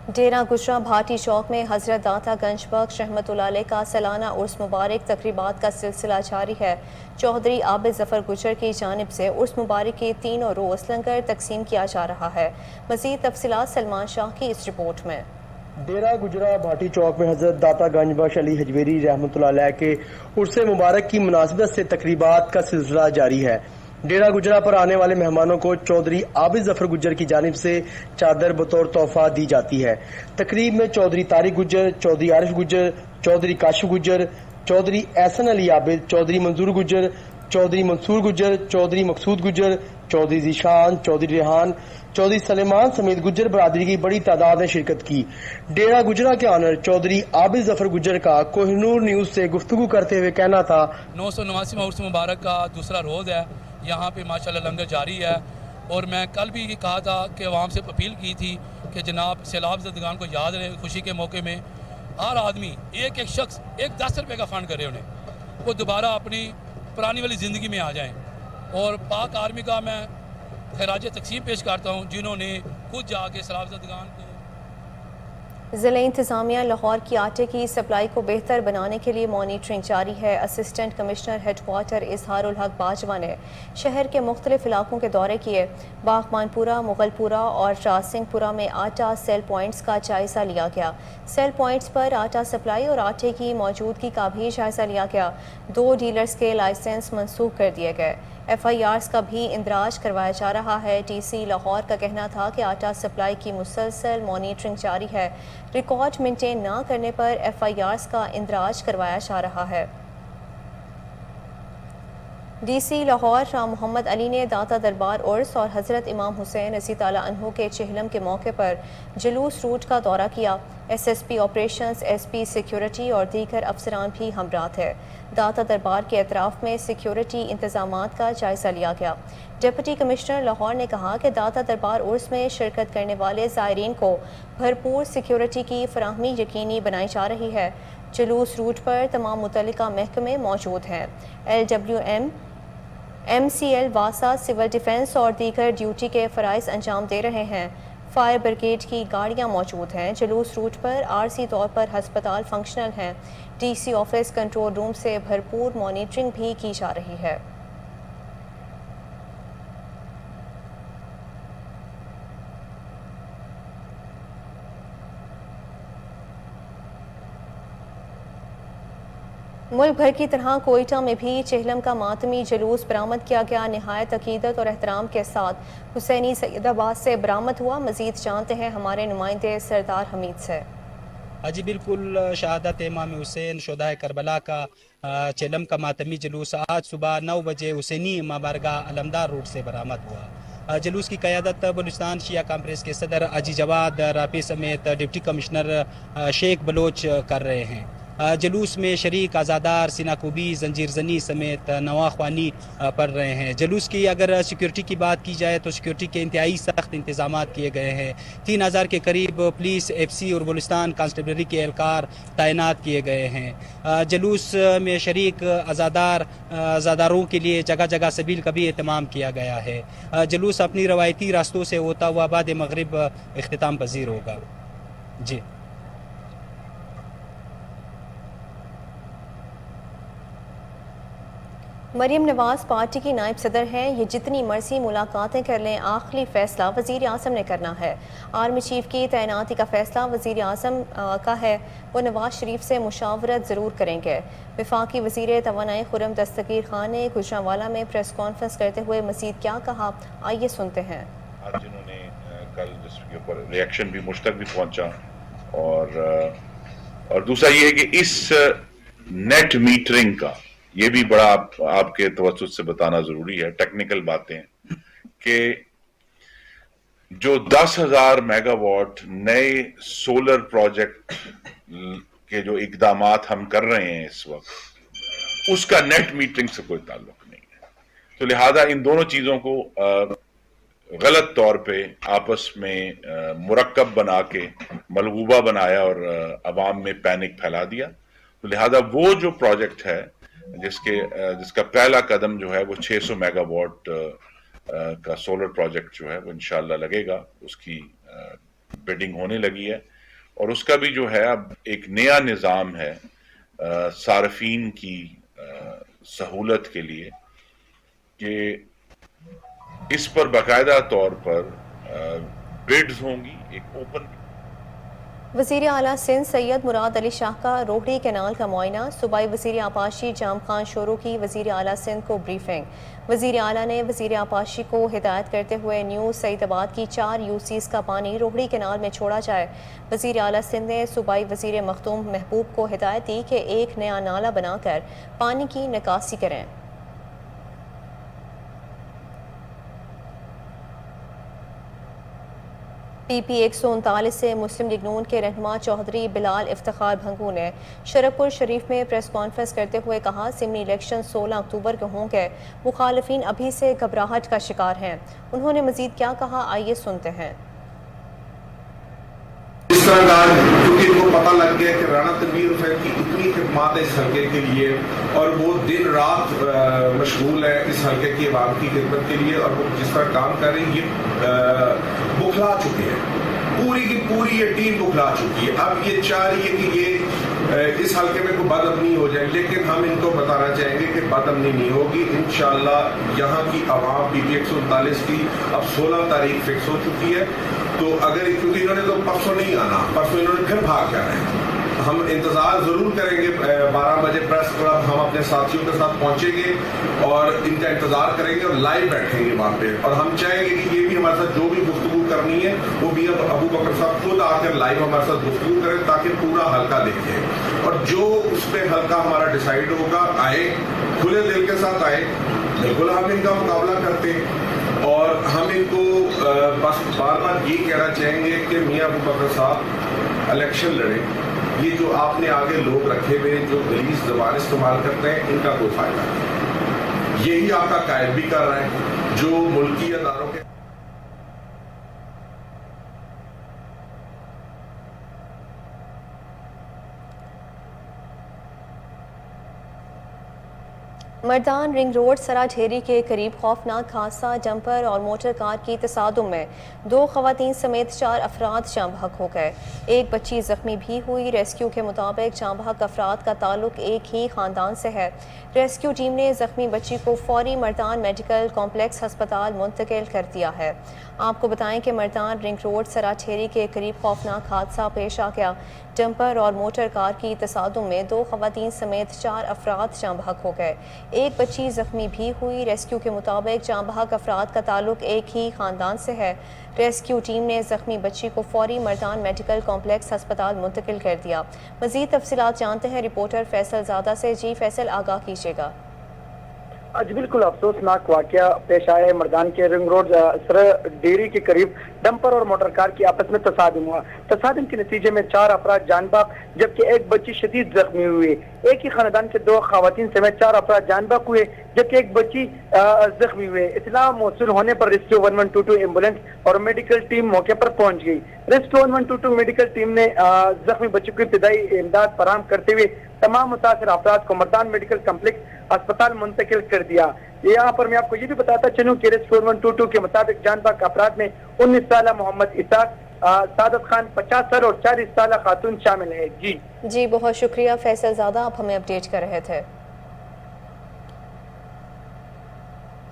डेरा गुजरा भाटी चौक में हज़रत दाता गंज बख्श रहमतुल्लाह अलैह का सालाना उर्स मुबारक तकरीबात का सिलसिला जारी है। चौधरी आबिद ज़फ़र गुजर की जानिब से उर्स मुबारक के तीनों रोज़ लंगर तकसीम किया जा रहा है। मज़ीद तफसीलात सलमान शाह की इस रिपोर्ट में। डेरा गुजरा भाटी चौक में हजरत दाता गंज बख्श अली हजवेरी रहमतुल्लाह अलैह के उर्स मुबारक की मुनासिबत से तकरीबात का सिलसिला जारी है। डेरा गुजरा पर आने वाले मेहमानों को चौधरी आबिद ज़फ़र गुजर की जानिब से चादर बतौर तोहफा दी जाती है। तकरीब में चौधरी तारिक गुजर, चौधरी आरिफ गुजर, चौधरी काशिफ गुजर, चौधरी एहसन अली आबिद, चौधरी मंजूर गुजर, चौधरी मंसूर गुजर, चौधरी मकसूद गुजर, चौधरी जीशान, चौधरी रेहान, चौधरी सलेमान समेत गुजर बरादरी की बड़ी तादाद ने शिरकत की। डेरा गुजरा के ऑनर चौधरी आबिद ज़फ़र गुजर का कोहिनूर न्यूज़ से गुफ्तगू करते हुए कहना था, 989वां उर्स मुबारक का दूसरा रोज़ है। यहाँ पे माशाल्लाह लंगर जारी है और मैं कल भी ये कहा था कि आवाम से अपील की थी कि जनाब सैलाब ज़दगान को याद रहे। खुशी के मौके में हर आदमी एक एक शख्स एक 10 रुपये का फ़ंड करे, उन्हें वो दोबारा अपनी पुरानी वाली ज़िंदगी में आ जाएं। और पाक आर्मी का मैं खराज तकसीम पेश करता हूँ जिन्होंने खुद जाके सैलाब ज़दगान को। ज़िला इंतज़ामिया लाहौर की आटे की सप्लाई को बेहतर बनाने के लिए मॉनिटरिंग जारी है। असिस्टेंट कमिश्नर हेडक्वार्टर इजहारुल हक बाजवा ने शहर के मुख्तलिफ इलाकों के दौरे किए। बागमानपुरा, मुगलपुरा और रासिंगपुरा में आटा सेल पॉइंट्स का जायज़ा लिया गया। सेल पॉइंट्स पर आटा सप्लाई और आटे की मौजूदगी का भी जायज़ा लिया गया। 2 डीलर्स के लाइसेंस मनसूख कर दिए गए। FIRs का भी इंदराज करवाया जा रहा है। TC लाहौर का कहना था कि आटा सप्लाई की मुसलसल मॉनिटरिंग जारी है। रिकॉर्ड मेंटेन न करने पर FIRs का इंदराज करवाया जा रहा है। DC लाहौर शाह मोहम्मद अली ने दाता दरबार उर्स और हज़रत इमाम हुसैन रज़ी ताला अन्हु के चहलम के मौके पर जुलूस रूट का दौरा किया। SSP ऑपरेशंस, SP सिक्योरिटी और दीगर अफसरान भी हमरा थे। दाता दरबार के अतराफ में सिक्योरिटी इंतजामात का जायज़ा लिया गया। डिप्टी कमिश्नर लाहौर ने कहा कि दाता दरबार उर्स में शिरकत करने वाले ज़ायरीन को भरपूर सिक्योरिटी की फराहमी यकीनी बनाई जा रही है। जुलूस रूट पर तमाम मुतल्लिका महकमे मौजूद हैं। LWM, MCL, वासा, सिविल डिफेंस और दीगर ड्यूटी के फ़राइज़ अंजाम दे रहे हैं। फायर ब्रिगेड की गाड़ियां मौजूद हैं। जुलूस रूट पर आरसी तौर पर हस्पताल फंक्शनल हैं। DC ऑफिस कंट्रोल रूम से भरपूर मॉनिटरिंग भी की जा रही है। मुल्क भर की तरह कोयटा में भी चहलम का मातमी जुलूस बरामद किया गया। नहायत अकीदत और एहतराम के साथ हुसैनी सैयदाबाद से बरामद हुआ। मज़ीद जानते हैं हमारे नुमाइंदे सरदार हमीद से। जी बिल्कुल, शहादत इमाम हुसैन शुहदा करबला का चहलम का मातमी जुलूस आज सुबह 9 बजे हुसैनी बारगाह अलमदार रोड से बरामद हुआ। जुलूस की क़यादत बलूचिस्तान शिया कॉन्फ्रेंस के सदर अजी जवाद राफी समेत डिप्टी कमिश्नर शेख बलोच कर रहे हैं। जलूस में शरीक आज़ादार, सिनाकोबी, जंजीर जनी समेत नवाख्वानी पढ़ रहे हैं। जलूस की अगर सिक्योरिटी की बात की जाए तो सिक्योरिटी के इंतहाई सख्त इंतजाम किए गए हैं। 3000 के करीब पुलिस, FC और बलुस्तान कांस्टेबलरी के एहलकार तैनात किए गए हैं। जलूस में शरीक आज़ादारों के लिए जगह जगह सबील का भी एहतमाम किया गया है। जलूस अपनी रवायती रास्तों से होता हुआ बाद मगरिब इख्तिताम पजीर होगा। जी मरीम नवाज पार्टी की नायब सदर हैं। ये जितनी मर्जी मुलाकातें कर लें, आखिरी फैसला वज़ीर आज़म ने करना है। आर्मी चीफ की तैनाती का फैसला वज़ीर आज़म का है। वो नवाज शरीफ से मुशावरत ज़रूर करेंगे। वफाकी वज़ीर तवानाई खुर्रम दस्तगीर खान ने गुजरांवाला में प्रेस कॉन्फ्रेंस करते हुए मज़ीद क्या कहा, आइए सुनते हैं। आज जिन्होंने कल जिसके ऊपर रिएक्शन भी मुझ तक भी पहुंचा, और दूसरा ये है कि इस नेट मीटरिंग का ये भी बड़ा आपके तवज्जुह से बताना जरूरी है, टेक्निकल बातें कि जो 10,000 मेगावाट नए सोलर प्रोजेक्ट के जो इकदामात हम कर रहे हैं इस वक्त, उसका नेट मीटरिंग से कोई ताल्लुक नहीं है। तो लिहाजा इन दोनों चीजों को गलत तौर पे आपस में मुरक्कब बना के मलगूबा बनाया और अवाम में पैनिक फैला दिया। तो लिहाजा वो जो प्रोजेक्ट है जिसका पहला कदम जो है वो 600 मेगावाट का सोलर प्रोजेक्ट जो है वो इंशाल्लाह लगेगा, उसकी बिडिंग होने लगी है। और उसका भी जो है अब एक नया निज़ाम है सार्फिन की सहूलत के लिए कि इस पर बाकायदा तौर पर बिड्स होंगी, एक ओपन। वज़ीर आला सिंध सैयद मुराद अली शाह का रोहड़ी कैनाल का मुआयना। सूबाई वज़ीर आपाशी जाम खान शोरो की वज़ीर आला सिंध को ब्रीफिंग। वज़ीर आला ने वज़ीर आपाशी को हिदायत करते हुए न्यू सईदाबाद की 4 UCs का पानी रोहड़ी कैनाल में छोड़ा जाए। वज़ीर आला सिंध ने सूबाई वज़ीर मखदूम महबूब को हिदायत दी कि एक नया नाला बनाकर पानी की निकासी करें। PP 139 से मुस्लिम लीग नून के रहनुमा चौधरी बिलाल इफ्तिखार भंगू ने शरफपुर शरीफ में प्रेस कॉन्फ्रेंस करते हुए कहा, सिमनी इलेक्शन 16 अक्टूबर को होंगे। मुखालिफिन अभी से घबराहट का शिकार हैं। उन्होंने मजीद क्या कहा, आइए सुनते हैं। इस तरह का क्योंकि इनको पता लग गया कि राणा तनवीर हुसैन की इतनी खिदमत है इस हल्के के लिए, और वो दिन रात मशगूल है इस हल्के की आवाम की खिदमत के लिए, और वो जिस तरह काम कर रही है ये बुखला चुके हैं, पूरी की पूरी ये टीम बुखला चुकी है। अब ये चाह रही है कि ये इस हल्के में कोई बदअमनी हो जाए, लेकिन हम इनको बताना चाहेंगे कि बदअमनी नहीं होगी। इंशाअल्लाह यहाँ की आवाम PP 139 की अब 16 तारीख फिक्स हो चुकी है। तो अगर क्योंकि इन्होंने तो परसों नहीं आना, परसों इन्होंने फिर भाग जाना है, हम इंतजार जरूर करेंगे। 12 बजे प्रेस क्लब हम अपने साथियों के साथ पहुंचेंगे और इनका इंतजार करेंगे और लाइव बैठेंगे वहाँ पे। और हम चाहेंगे कि ये भी हमारे साथ जो भी गुफ्तगू करनी है वो भी अब अबू बकर साहब खुद आकर लाइव हमारे साथ गुफ्तगू करें, ताकि पूरा हल्का देखें, और जो उस पर हल्का हमारा डिसाइड होगा आए, खुले दिल के साथ आए, बिल्कुल हम इनका मुकाबला करते हैं। और हम इनको बस बार बार ये कहना चाहेंगे कि मियां अबू बकर साहब इलेक्शन लड़े। ये जो आपने आगे लोग रखे हुए जो गलीज ज़बान इस्तेमाल करते हैं, इनका कोई फायदा नहीं। यही आपका कायद भी कर रहा है जो मुल्की अदारों के। मर्दान रिंग रोड सराढेरी के करीब खौफनाक हादसा, डंपर और मोटर कार की तसादुम में 2 खवातीन समेत 4 अफराद जाँ बहक हो गए। एक बच्ची जख्मी भी हुई। रेस्क्यू के मुताबिक जाँ बहक अफराद का ताल्लुक एक ही खानदान से है। रेस्क्यू टीम ने जख्मी बच्ची को फौरी मर्दान मेडिकल कॉम्प्लेक्स अस्पताल मुंतकिल कर दिया है। आपको बताएं कि मर्दान रिंग रोड सराठेरी के करीब खौफनाक हादसा पेश आ गया। डंपर और मोटर कार की तसादुम में 2 खवातीन समेत 4 अफराद जाँ बहक हो गए। एक बच्ची जख्मी भी हुई। रेस्क्यू के मुताबिक जाँ बहक अफराद का ताल्लुक एक ही खानदान से है। रेस्क्यू टीम ने जख्मी बच्ची को फौरी मर्दान मेडिकल कॉम्प्लेक्स अस्पताल मुंतकिल कर दिया। मज़ीद तफसीलात जानते हैं रिपोर्टर फैसल ज़ादा से। जी फैसल, आगाह कीजिएगा। आज बिल्कुल अफसोसनाक वाकया पेश आया है मर्दान के रिंग रोड सर डेयरी के करीब डंपर और मोटर कार की आपस में तसादुम हुआ। तसादुम के नतीजे में 4 अफराद जान बाक जबकि एक बच्ची शदीद जख्मी हुई। एक ही खानदान के 2 खवातीन समेत 4 अफराद जान बाक हुए जबकि एक बच्ची जख्मी हुए। इत्तला मौसूल होने पर रेस्क्यू 1122 एम्बुलेंस और मेडिकल टीम मौके पर पहुंच गई। रेस्क्यू 1122 मेडिकल टीम ने जख्मी बच्चों को इब्तदाई इमदाद फराहम करते हुए तमाम मुतासिर अफराद को मर्दान मेडिकल कम्प्लेक्स अस्पताल मुंतकिल कर दिया। यहाँ पर मैं आपको ये भी बताता चलूँ कि रेस्क्यू 1122 के मुताबिक जान बाक अफराद में 19 साल मोहम्मद इसाक, सादत खान 50 साल और 40 साल खातून शामिल है। जी बहुत शुक्रिया फैसल ज़ादा, आप हमें अपडेट कर रहे थे।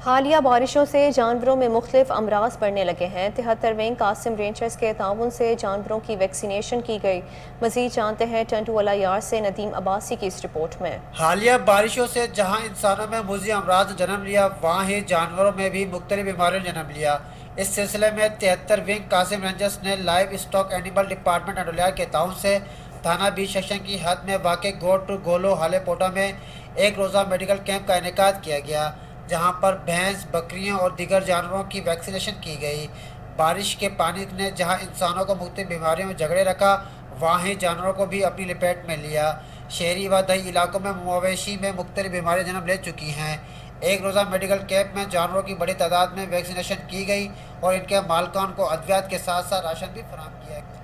हालिया बारिशों से जानवरों में मुख्तलिफ अमराज बढ़ने लगे हैं। 73 विंग कासिम रेंजर्स के ताउन से जानवरों की वैक्सीनेशन की गई। मजीद जानते हैं टंटूवाला यार से नदीम अब्बासी की इस रिपोर्ट में। हालिया बारिशों से जहां इंसानों में मुज़ी अमराज ने जन्म लिया, वहाँ ही जानवरों में भी मुख्तलिफ बीमारियों ने जन्म लिया। इस सिलसिले में 73 विंग कासिम रेंजर्स ने लाइव स्टॉक एनिमल डिपार्टमेंट अडोलिया के ताउन से थाना बी सेक्शन की हद में वाक़ गोट टू गोलो हाले पोटा में एक रोज़ा मेडिकल कैंप का इनेकाद किया गया, जहां पर भैंस, बकरियों और दीगर जानवरों की वैक्सीनेशन की गई। बारिश के पानी ने जहां इंसानों को मुख्तलिफ बीमारियों में झगड़े रखा, वहाँ ही जानवरों को भी अपनी लपेट में लिया। शहरी व दही इलाकों में मवेशी में मुख्तलिफ बीमारियाँ जन्म ले चुकी हैं। एक रोज़ा मेडिकल कैंप में जानवरों की बड़ी तादाद में वैक्सीनेशन की गई और इनके मालकान को अद्वियात के साथ साथ राशन भी फराहम किया गया।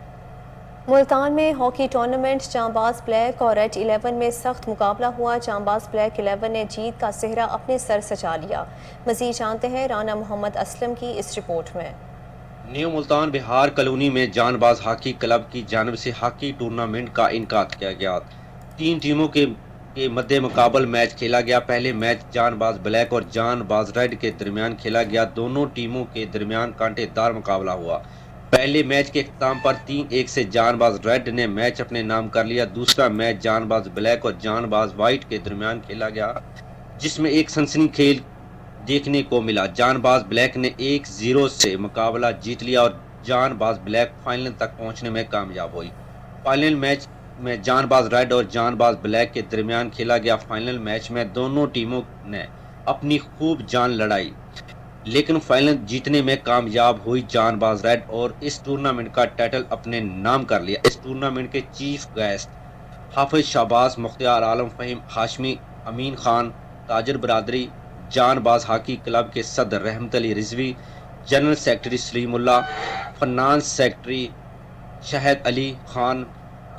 मुल्तान में हॉकी टूर्नामेंट जांबाज ब्लैक और रेड 11 में सख्त मुकाबला हुआ। जांबाज ब्लैक 11 ने जीत का सेहरा अपने सर सजा लिया। मज़ीद जानते हैं राना मोहम्मद असलम की इस रिपोर्ट में। न्यू मुल्तान बिहार कॉलोनी में जानबाज हॉकी क्लब की जानिब से हॉकी टूर्नामेंट का इनकाद किया गया। 3 टीमों के मद्दे मुकाबल मैच खेला गया। पहले मैच जानबाज ब्लैक और जानबाज रेड के दरमियान खेला गया। दोनों टीमों के दरमियान कांटेदार मुकाबला हुआ। पहले मैच के अख्ताम पर 3-1 से जानबाज रेड ने मैच अपने नाम कर लिया। दूसरा मैच जानबाज ब्लैक और जानबाज वाइट के दरमियान खेला गया, जिसमें एक सनसनी खेल देखने को मिला। जानबाज ब्लैक ने 1-0 से मुकाबला जीत लिया और जानबाज ब्लैक फाइनल तक पहुंचने में कामयाब हुई। फाइनल मैच में जानबाज रेड और जानबाज ब्लैक के दरमियान खेला गया। फाइनल मैच में दोनों टीमों ने अपनी खूब जान लड़ाई, लेकिन फाइनल जीतने में कामयाब हुई जानबाज रेड और इस टूर्नामेंट का टाइटल अपने नाम कर लिया। इस टूर्नामेंट के चीफ गेस्ट हाफिज शाहबाज, मुख्तियार आलम, फहीम हाशमी, अमीन खान, ताजर बरादरी, जानबाज हॉकी क्लब के सदर Rehmat Ali Rizvi, general secretary Saleemullah, finance secretary Shahad Ali Khan,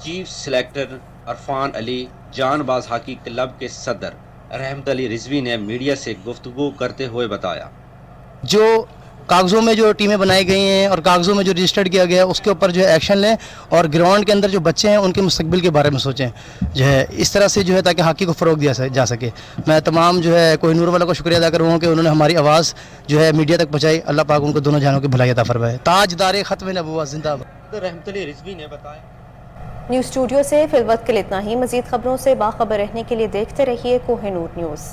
chief selector Arfan Ali, Janbaz hockey club के सदर रहमत अली रिजवी ने मीडिया से गुफ्तगू करते हुए बताया, जो कागज़ों में जो टीमें बनाई गई हैं और कागज़ों में जो रजिस्टर्ड किया गया है उसके ऊपर जो है एक्शन लें और ग्राउंड के अंदर जो बच्चे हैं उनके मुस्तकबिल के बारे में सोचें, जो है इस तरह से जो है ताकि हॉकी को फ़रोग दिया जा सके। मैं तमाम जो है कोहिनूर वाला को शुक्रिया अदा करूँगा कि उन्होंने हमारी आवाज़ जो है मीडिया तक पहुँचाई। अल्लाह पाक उनको दोनों जानों की भलाई अता फरमाए। ताजदार ख़त्म नबुव्वत जिंदाबाद। रहमत अली रिजवी ने बताया। न्यूज़ स्टूडियो से फिलवक्त के लिए इतना ही। मज़ीद खबरों से बाखबर रहने के लिए देखते रहिए कोहिनूर न्यूज़।